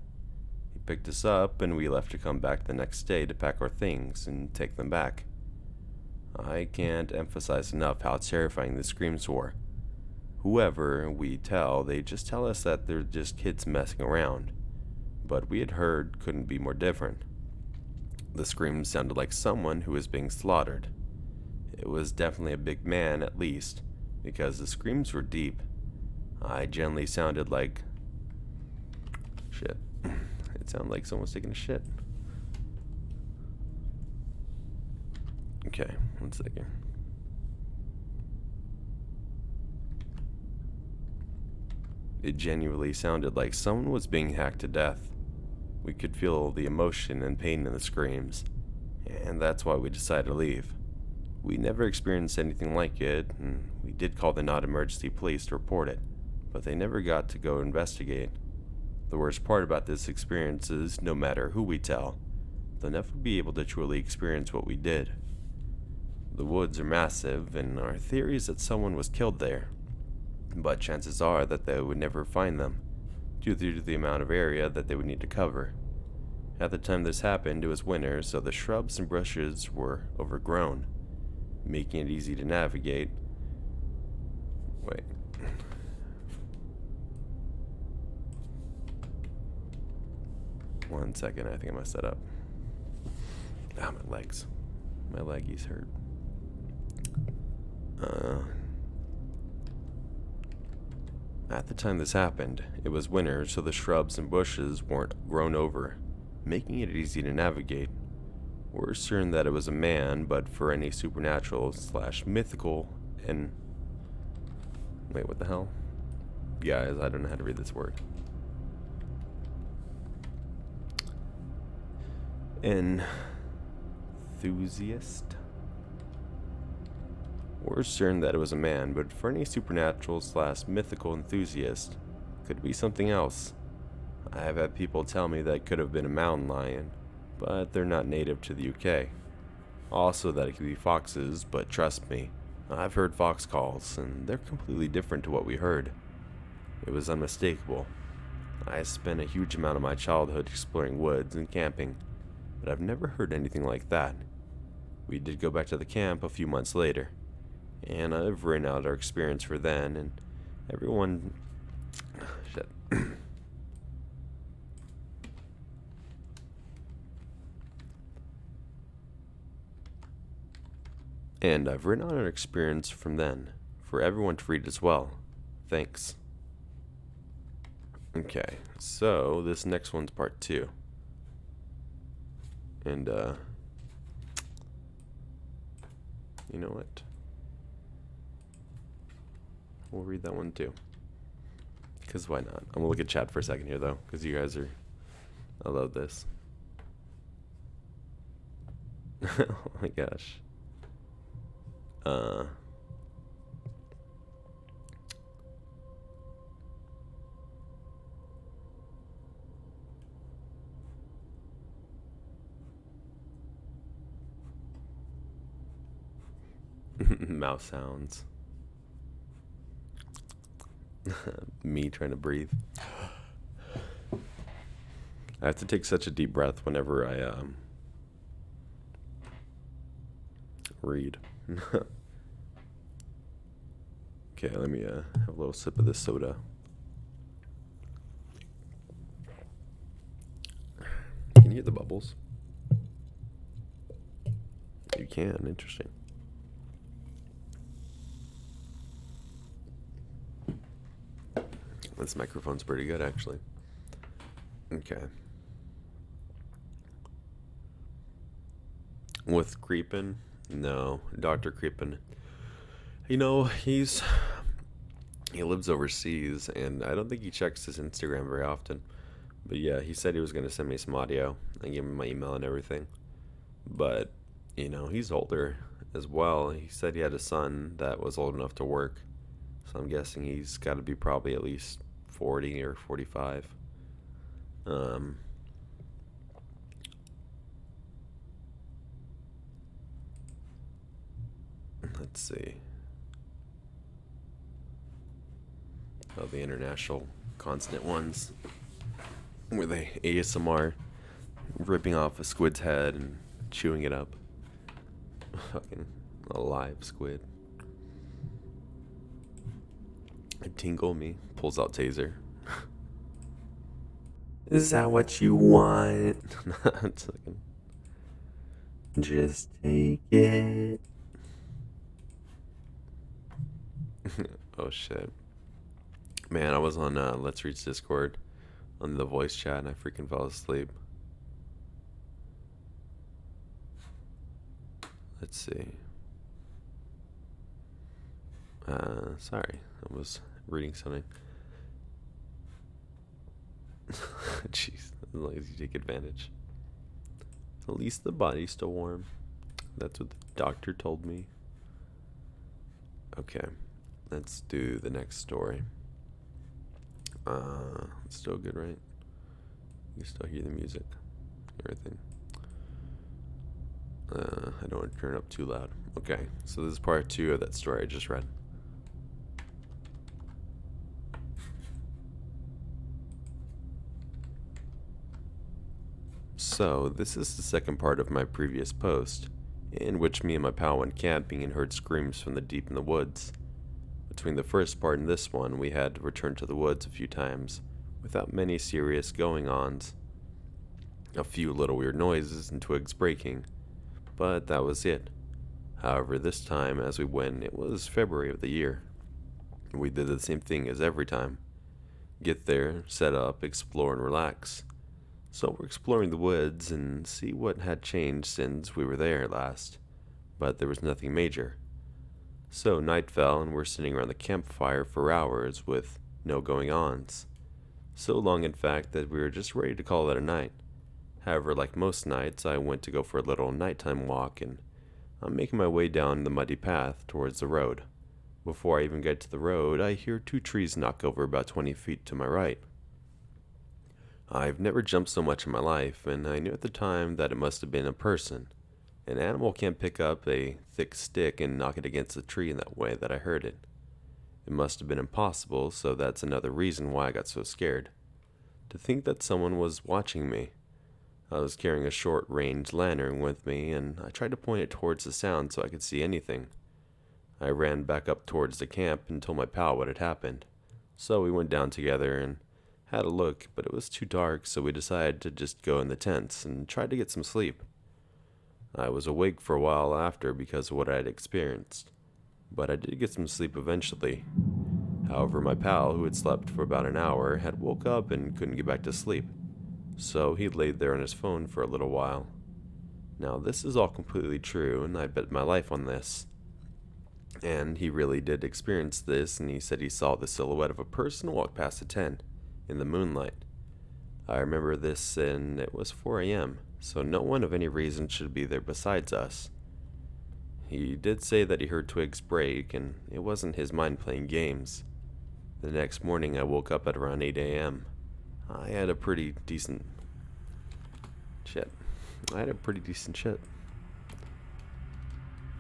He picked us up, and we left to come back the next day to pack our things and take them back. I can't emphasize enough how terrifying the screams were. Whoever we tell, they just tell us that they're just kids messing around. But we had heard couldn't be more different. The screams sounded like someone who was being slaughtered. It was definitely a big man, at least, because the screams were deep. I generally sounded like... shit. It sounded like someone was taking a shit. Okay, 1 second. It genuinely sounded like someone was being hacked to death. We could feel the emotion and pain in the screams, and that's why we decided to leave. We never experienced anything like it, and we did call the non-emergency police to report it, but they never got to go investigate. The worst part about this experience is no matter who we tell, they'll never be able to truly experience what we did. The woods are massive, and our theory is that someone was killed there, but chances are that they would never find them, due to the amount of area that they would need to cover. At the time this happened, it was winter, so the shrubs and bushes were overgrown, making it easy to navigate. Wait. One second, I think I messed that up. Ah, my legs. My leggies hurt. At the time this happened, it was winter, so the shrubs and bushes weren't grown over, making it easy to navigate. We're certain that it was a man, but for any supernatural / mythical and... Wait, what the hell? Guys, I don't know how to read this word. Enthusiast? We're certain that it was a man, but for any supernatural / mythical enthusiast, could be something else. I have had people tell me that it could have been a mountain lion, but they're not native to the UK. Also that it could be foxes, but trust me, I've heard fox calls, and they're completely different to what we heard. It was unmistakable. I spent a huge amount of my childhood exploring woods and camping, but I've never heard anything like that. We did go back to the camp a few months later, and I've written out our experience for then, and everyone... Shit. And I've written out our experience from then, for everyone to read as well. Thanks. Okay, so this next one's part 2. And, you know what? We'll read that one too. Because why not? I'm gonna look at chat for a second here, though, because you guys are... I love this. Oh my gosh. Mouse sounds. Me trying to breathe. I have to take such a deep breath whenever I read. Okay, let me have a little sip of this soda. Can you hear the bubbles? You can, interesting. This microphone's pretty good, actually. Okay. With Creepin'? No, Dr. Creepin'. You know, he lives overseas, and I don't think he checks his Instagram very often. But yeah, he said he was going to send me some audio. I gave him my email and everything. But, you know, he's older as well. He said he had a son that was old enough to work. So I'm guessing he's got to be probably at least 40 or 45. Let's see. Oh, the international consonant ones, where they ASMR ripping off a squid's head and chewing it up. Fucking a live squid. Tingle me, pulls out taser. Is that what you want? It's like Just take it. oh shit. Man, I was on Let's Reach Discord on the voice chat and I freaking fell asleep. Let's see. Sorry, I was reading something. Jeez, As long as you take advantage. At least the body's still warm. That's what the doctor told me. Okay, let's do the next story. It's still good, right? You can still hear the music, everything. I don't want to turn it up too loud. Okay, so this is part 2 of that story I just read. So, this is the second part of my previous post, in which me and my pal went camping and heard screams from the deep in the woods. Between the first part and this one, we had to return to the woods a few times, without many serious going-ons. A few little weird noises and twigs breaking, but that was it. However, this time as we went, it was February of the year. We did the same thing as every time. Get there, set up, explore, and relax. So we're exploring the woods and see what had changed since we were there last, but there was nothing major. So night fell and we're sitting around the campfire for hours with no going-ons. So long in fact that we were just ready to call it a night. However, like most nights, I went to go for a little nighttime walk and I'm making my way down the muddy path towards the road. Before I even get to the road, I hear 2 trees knock over about 20 feet to my right. I've never jumped so much in my life, and I knew at the time that it must have been a person. An animal can't pick up a thick stick and knock it against a tree in that way that I heard it. It must have been impossible, so that's another reason why I got so scared. To think that someone was watching me. I was carrying a short-range lantern with me, and I tried to point it towards the sound so I could see anything. I ran back up towards the camp and told my pal what had happened. So we went down together and had a look, but it was too dark, so we decided to just go in the tents and try to get some sleep. I was awake for a while after because of what I had experienced, but I did get some sleep eventually. However, my pal, who had slept for about an hour, had woke up and couldn't get back to sleep, so he laid there on his phone for a little while. Now, this is all completely true, and I bet my life on this. And he really did experience this, and he said he saw the silhouette of a person walk past the tent in the moonlight. I remember this, and it was 4 a.m., so no one of any reason should be there besides us. He did say that he heard twigs break, and it wasn't his mind playing games. The next morning I woke up at around 8 a.m. I had a pretty decent shit.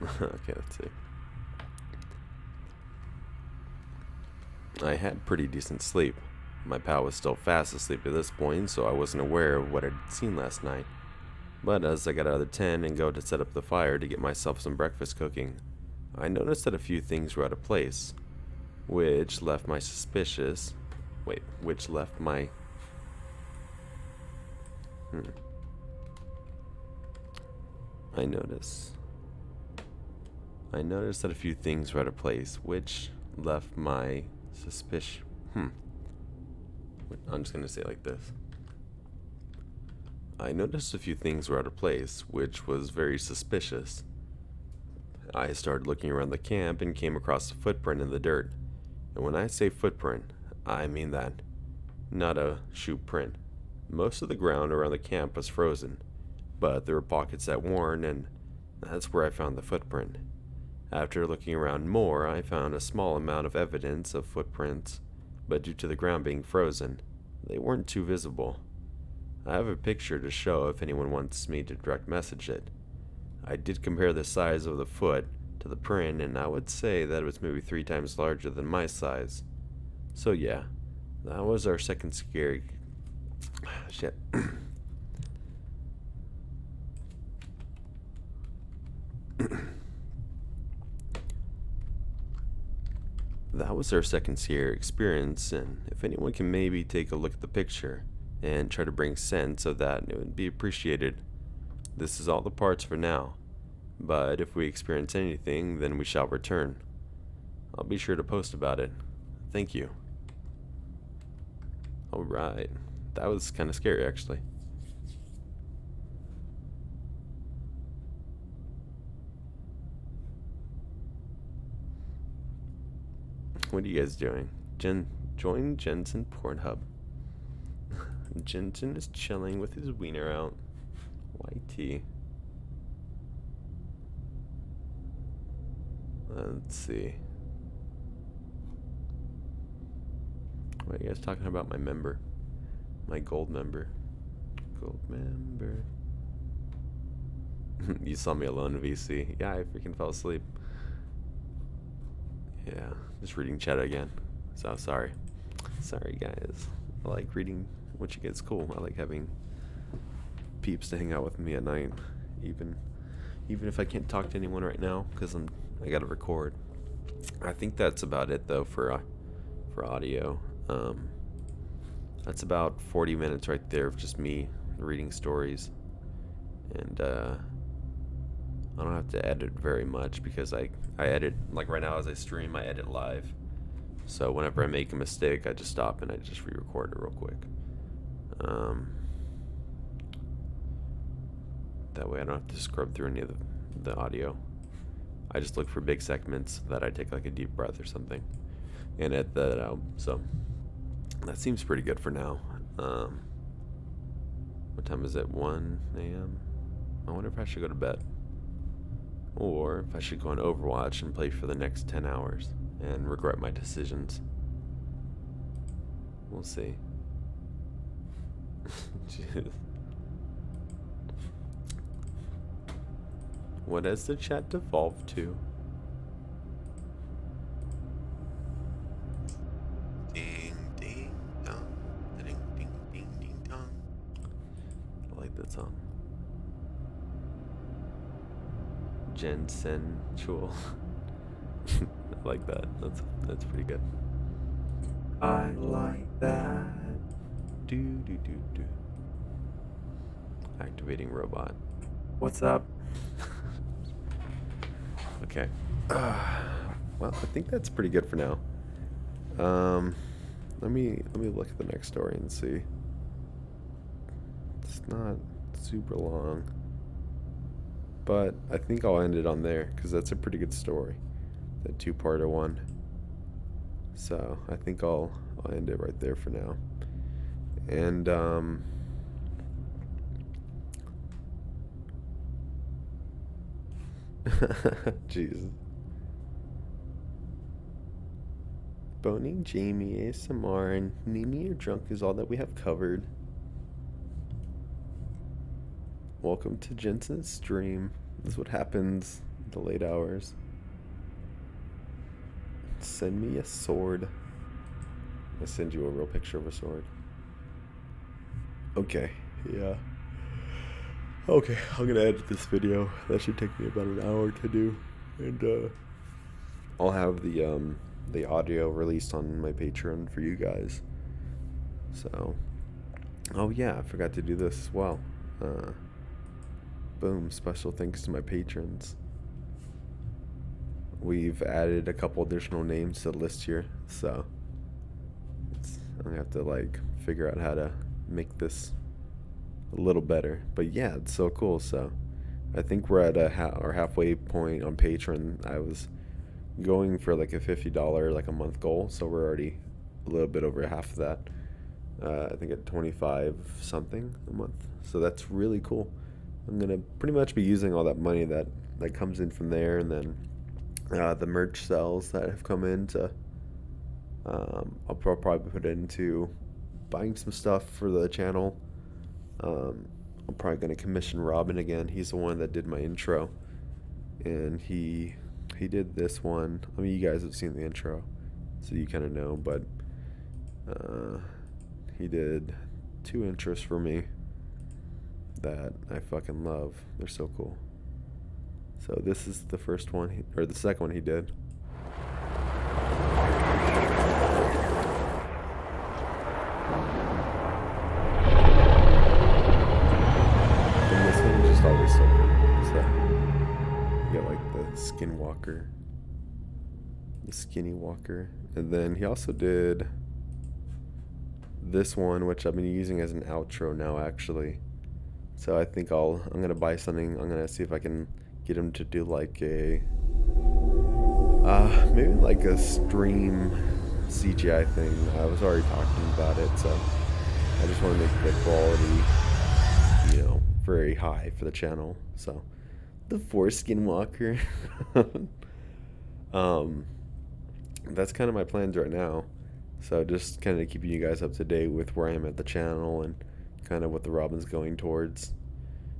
Okay, let's see. I had pretty decent sleep. My pal was still fast asleep at this point, so I wasn't aware of what I'd seen last night. But as I got out of the tent and go to set up the fire to get myself some breakfast cooking, I noticed that a few things were out of place, which left my suspicious. Which left my. I noticed that a few things were out of place, which left my suspicion. I'm just gonna say it like this. I noticed a few things were out of place, which was very suspicious. I started looking around the camp and came across a footprint in the dirt. And when I say footprint, I mean that. Not a shoe print. Most of the ground around the camp was frozen, but there were pockets that weren't, and that's where I found the footprint. After looking around more, I found a small amount of evidence of footprints, but due to the ground being frozen, they weren't too visible. I have a picture to show if anyone wants me to direct message it. I did compare the size of the foot to the print, and I would say that it was maybe 3 times larger than my size. So yeah, that was our second scary. Shit. That was our second scary experience, and if anyone can maybe take a look at the picture and try to bring sense of that, it would be appreciated. This is all the parts for now, but if we experience anything, then we shall return. I'll be sure to post about it. Thank you. Alright, that was kind of scary actually. What are you guys doing? Join Jensen Pornhub. Jensen is chilling with his wiener out. YT. Let's see. What are you guys talking about? My member. My gold member. Gold member. You saw me alone, VC. Yeah, I freaking fell asleep. Yeah, just reading chat again. So sorry. Sorry, guys. I like reading what you get. It's cool. I like having peeps to hang out with me at night, even if I can't talk to anyone right now because I gotta record. I think that's about it though for audio. That's about 40 minutes right there of just me reading stories, and I don't have to edit very much because I edit, like right now as I stream, I edit live. So whenever I make a mistake, I just stop and I just re-record it real quick. That way I don't have to scrub through any of the audio. I just look for big segments that I take like a deep breath or something and edit that out. So that seems pretty good for now. What time is it? 1 a.m. I wonder if I should go to bed, or if I should go on Overwatch and play for the next 10 hours and regret my decisions. We'll see. Jeez. What has the chat devolved to? Ding ding dong, ding ding ding ding dong. I like that song. Gensen Chul. I like that. That's pretty good. I like that. Do do do do. Activating robot. What's up? Okay. Well, I think that's pretty good for now. Let me look at the next story and see. It's not super long, but I think I'll end it on there because that's a pretty good story, the two-parter one. So I think I'll end it right there for now. And Jesus. Boning Jamie, ASMR, and Mimi or drunk is all that we have covered. Welcome to Jensen's stream. This is what happens in the late hours. Send me a sword. I send you a real picture of a sword. Okay, yeah. Okay, I'm gonna edit this video. That should take me about an hour to do, and I'll have the audio released on my Patreon for you guys. So, oh yeah, I forgot to do this as well. Boom! Special thanks to my patrons. We've added a couple additional names to the list here, so I'm gonna have to like figure out how to make this a little better. But yeah, it's so cool. So I think we're at our halfway point on Patreon. I was going for like a $50 like a month goal, so we're already a little bit over half of that. I think at 25 something a month. So that's really cool. I'm gonna pretty much be using all that money that comes in from there, and then the merch sales that have come in to I'll probably put it into buying some stuff for the channel. I'm probably gonna commission Robin again. He's the one that did my intro, and he did this one. I mean, you guys have seen the intro, so you kind of know, but he did 2 intros for me that I fucking love. They're so cool. So this is the first one, or the second one he did. And this one is just always so cool. So you got like the Skinwalker, the Skinny Walker, and then he also did this one, which I've been using as an outro now, actually. So I think I'm gonna buy something. I'm gonna see if I can get him to do like a maybe like a stream CGI thing. I was already talking about it, so I just want to make the quality, you know, very high for the channel. So, the foreskin walker. um, that's kind of my plans right now. So just kind of keeping you guys up to date with where I am at the channel and kind of what the Robin's going towards.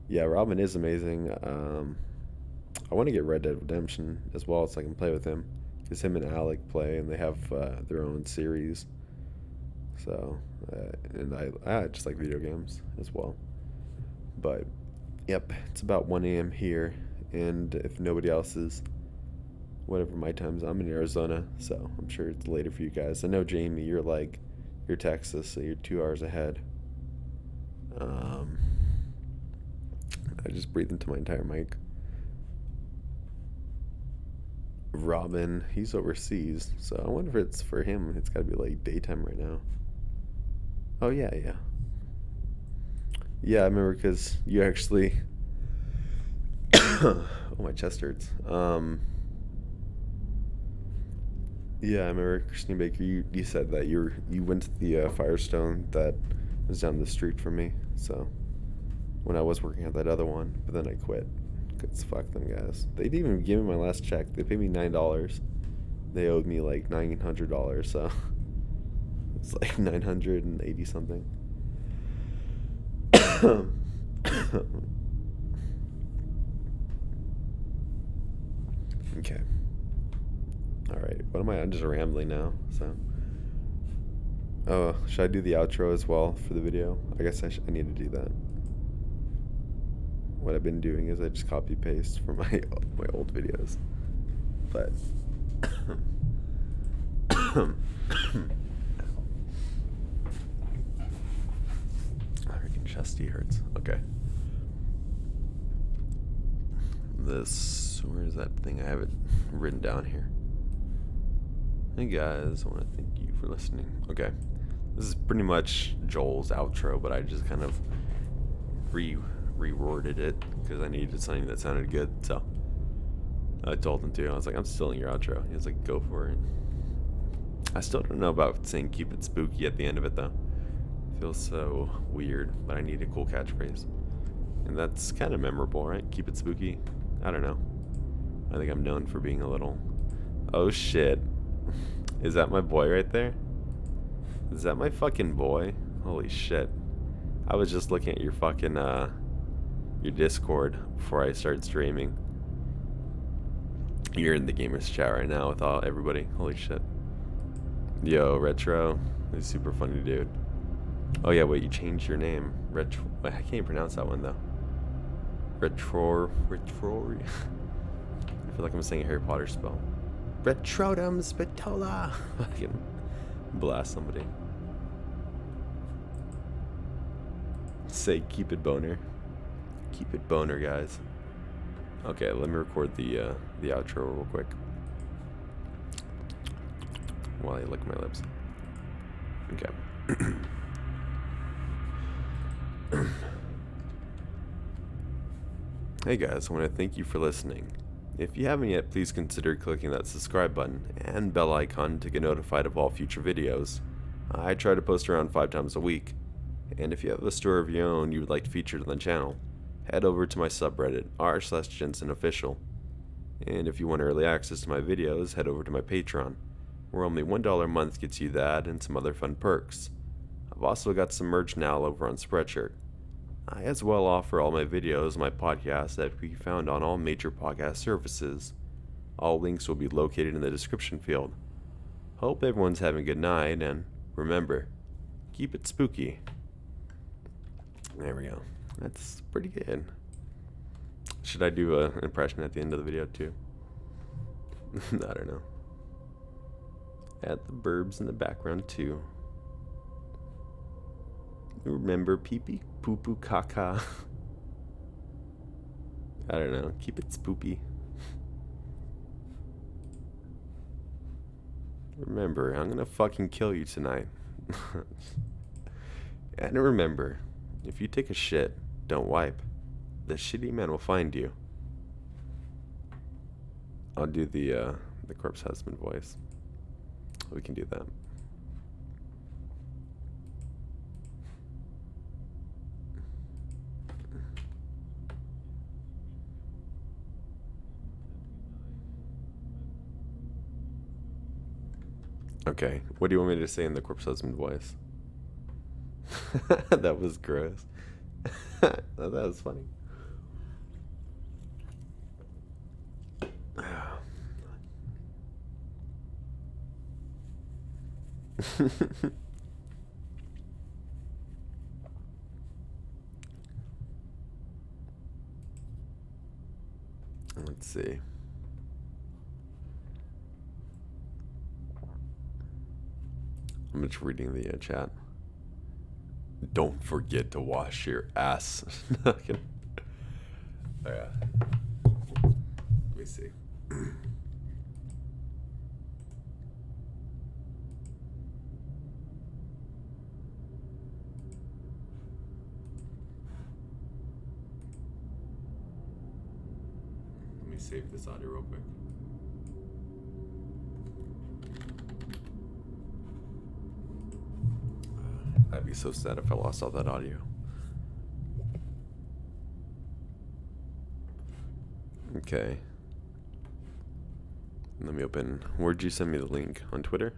Yeah, Robin is amazing. I want to get Red Dead Redemption as well so I can play with him. Because him and Alec play and they have their own series. So, and I just like video games as well. But, yep, it's about 1 a.m. here. And if nobody else is, whatever my time's, I'm in Arizona. So I'm sure it's later for you guys. I know, Jamie, you're Texas, so you're 2 hours ahead. I just breathed into my entire mic. Robin, he's overseas, so I wonder if it's for him. It's got to be like daytime right now. Oh yeah. Yeah, I remember because you actually. Oh, my chest hurts. Yeah, I remember Christine Baker. You said that you went to the Firestone that was down the street from me. So when I was working at that other one, but then I quit. Cause fuck them guys. They didn't even give me my last check. They paid me $9. They owed me like $900. So it's like 980 something. Okay. All right. What am I? I'm just rambling now. So. Oh, should I do the outro as well for the video? I guess I need to do that. What I've been doing is I just copy paste from my old videos. But freaking chesty hurts. Okay. Where is that thing? I have it written down here. Hey guys, I want to thank you for listening. Okay. This is pretty much Joel's outro, but I just kind of reworded it because I needed something that sounded good. So I told him to. I was like, I'm stealing your outro. He was like, go for it. I still don't know about saying keep it spooky at the end of it though. It feels so weird, but I need a cool catchphrase. And that's kind of memorable, right? Keep it spooky. I don't know. I think I'm known for being a little... Oh shit. Is that my boy right there? Is that my fucking boy? Holy shit. I was just looking at your fucking, your Discord before I started streaming. You're in the gamers chat right now with everybody. Holy shit. Yo, Retro. He's super funny dude. Oh yeah, wait, you changed your name. Retro. Wait, I can't even pronounce that one though. Retro. I feel like I'm saying a Harry Potter spell. Retrodum Spatola. I can blast somebody. Say keep it boner. Keep it boner, guys. Okay, let me record the outro real quick while I lick my lips. Okay. Hey guys, I want to thank you for listening. If you haven't yet, please consider clicking that subscribe button and bell icon to get notified of all future videos. I try to post around 5 times a week, and if you have a story of your own you would like to feature on the channel, head over to my subreddit r/GensenOfficial. And if you want early access to my videos, head over to my Patreon, where only $1 a month gets you that and some other fun perks. I've also got some merch now over on Spreadshirt. I as well offer all my videos and my podcasts that can be found on all major podcast services. All links will be located in the description field. Hope everyone's having a good night, and remember, keep it spooky. There we go. That's pretty good. Should I do an impression at the end of the video too? I don't know. Add the burbs in the background too. Remember pee pee, poo poo, caca. I don't know. Keep it spoopy. Remember, I'm gonna fucking kill you tonight. And remember, if you take a shit, don't wipe. The shitty man will find you. I'll do the corpse husband voice. We can do that. Okay, what do you want me to say in the corpse husband voice? That was gross. That was funny. Let's see. I'm just reading the chat. Don't forget to wash your ass. Oh, yeah. Let me see. Let me save this audio real quick. I'd be so sad if I lost all that audio. Okay. Let me open. Where'd you send me the link? On Twitter?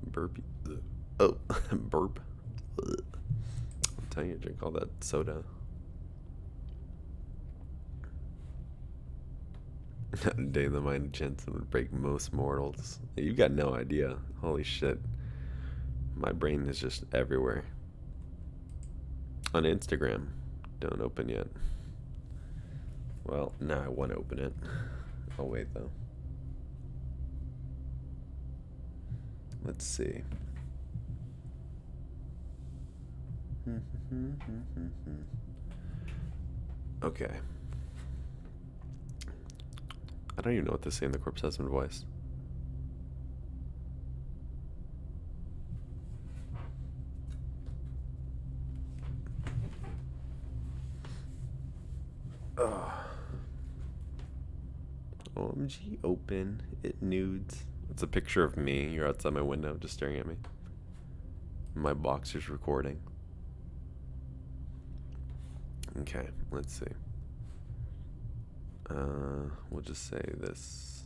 Burpee. Oh, burp. I'm telling you, drink all that soda. Day the mind of Jensen would break most mortals. You've got no idea. Holy shit. My brain is just everywhere. On Instagram. Don't open yet. Well, now I want to open it. I'll wait though. Let's see. Okay. I don't even know what to say in the corpse husband voice. OMG, open. It nudes. It's a picture of me. You're outside my window just staring at me. My boxer's recording. Okay, let's see. We'll just say this.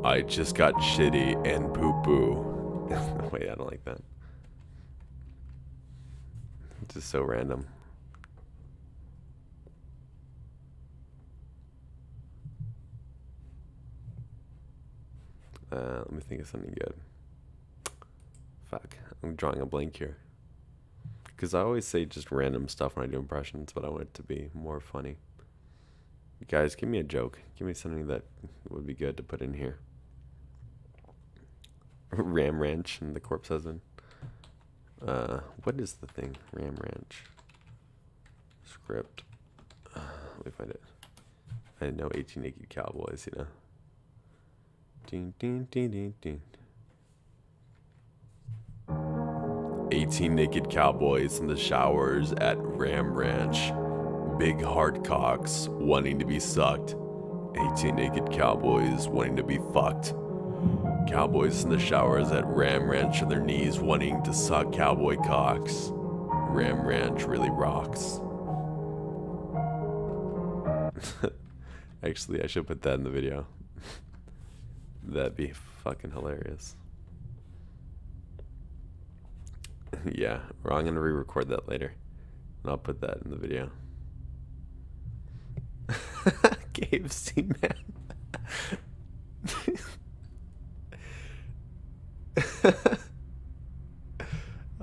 I just got shitty and poo-poo. Wait, I don't like that. It's just so random. Let me think of something good. Fuck, I'm drawing a blank here. Because I always say just random stuff when I do impressions, but I want it to be more funny. Guys, give me a joke. Give me something that would be good to put in here. Ram Ranch and the corpse husband. What is the thing? Ram Ranch. Script. Let me find it. I know 18 Naked Cowboys, you know. Ding, ding, ding, ding, ding. 18 naked cowboys in the showers at Ram Ranch. Big hard cocks wanting to be sucked. 18 naked cowboys wanting to be fucked. Cowboys in the showers at Ram Ranch on their knees wanting to suck cowboy cocks. Ram Ranch really rocks. Actually, I should put that in the video. That'd be fucking hilarious. Yeah, or I'm gonna re-record that later. And I'll put that in the video. KFC man.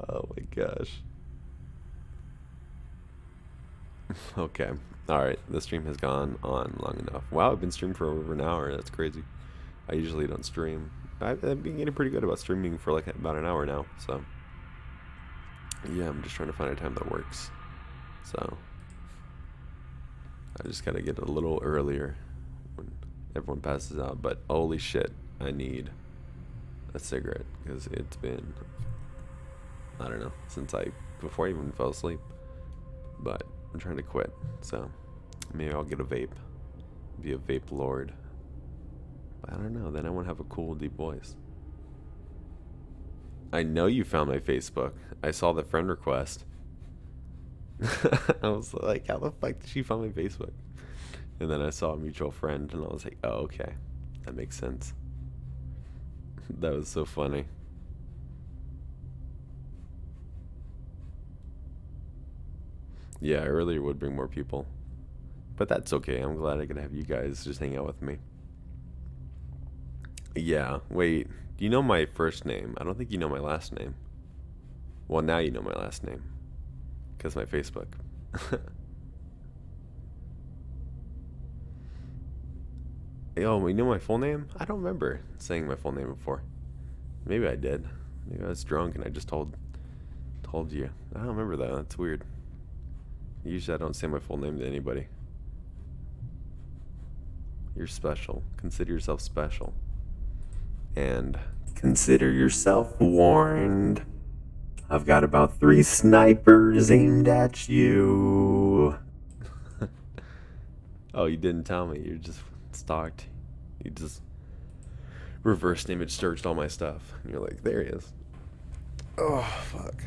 Oh my gosh. Okay. Alright, the stream has gone on long enough. Wow, I've been streaming for over an hour. That's crazy. I usually don't stream. I've been getting pretty good about streaming for like about an hour now, so yeah, I'm just trying to find a time that works. So I just gotta get a little earlier when everyone passes out. But holy shit, I need a cigarette because it's been, I don't know, since before I even fell asleep. But I'm trying to quit, so maybe I'll get a vape. Be a vape lord. I don't know. Then I won't have a cool, deep voice. I know you found my Facebook. I saw the friend request. I was like, how the fuck did she find my Facebook? And then I saw a mutual friend, and I was like, oh, okay. That makes sense. That was so funny. Yeah, earlier would bring more people. But that's okay. I'm glad I could have you guys just hang out with me. Yeah, wait. Do you know my first name? I don't think you know my last name. Well, now you know my last name. Because my Facebook. Yo, you know my full name? I don't remember saying my full name before. Maybe I did. Maybe I was drunk and I just told you. I don't remember that. That's weird. Usually I don't say my full name to anybody. You're special. Consider yourself special. And Consider yourself warned. I've got about 3 snipers aimed at you. oh, you didn't tell me. You're just stalked. You just reverse image searched all my stuff. And you're like, there he is. Oh, fuck.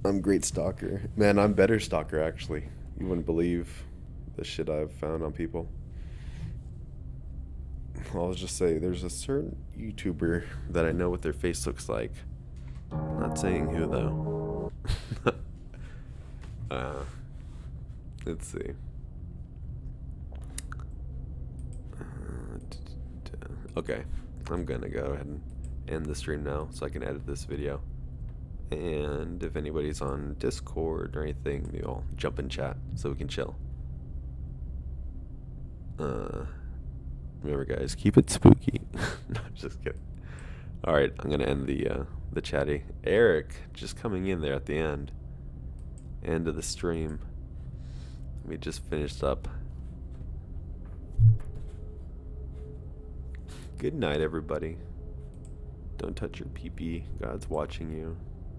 I'm a great stalker. Man, I'm better stalker, actually. You wouldn't believe the shit I've found on people. I'll just say there's a certain YouTuber that I know what their face looks like. I'm not saying who, though. Let's see. Okay, I'm gonna go ahead and end the stream now so I can edit this video. And if anybody's on Discord or anything, maybe I'll jump in chat so we can chill. Remember, guys, keep it spooky. No, just kidding. All right, I'm gonna end the chatty. Eric just coming in there at the end of the stream. We just finished up. Good night, everybody. Don't touch your pee-pee. God's watching you.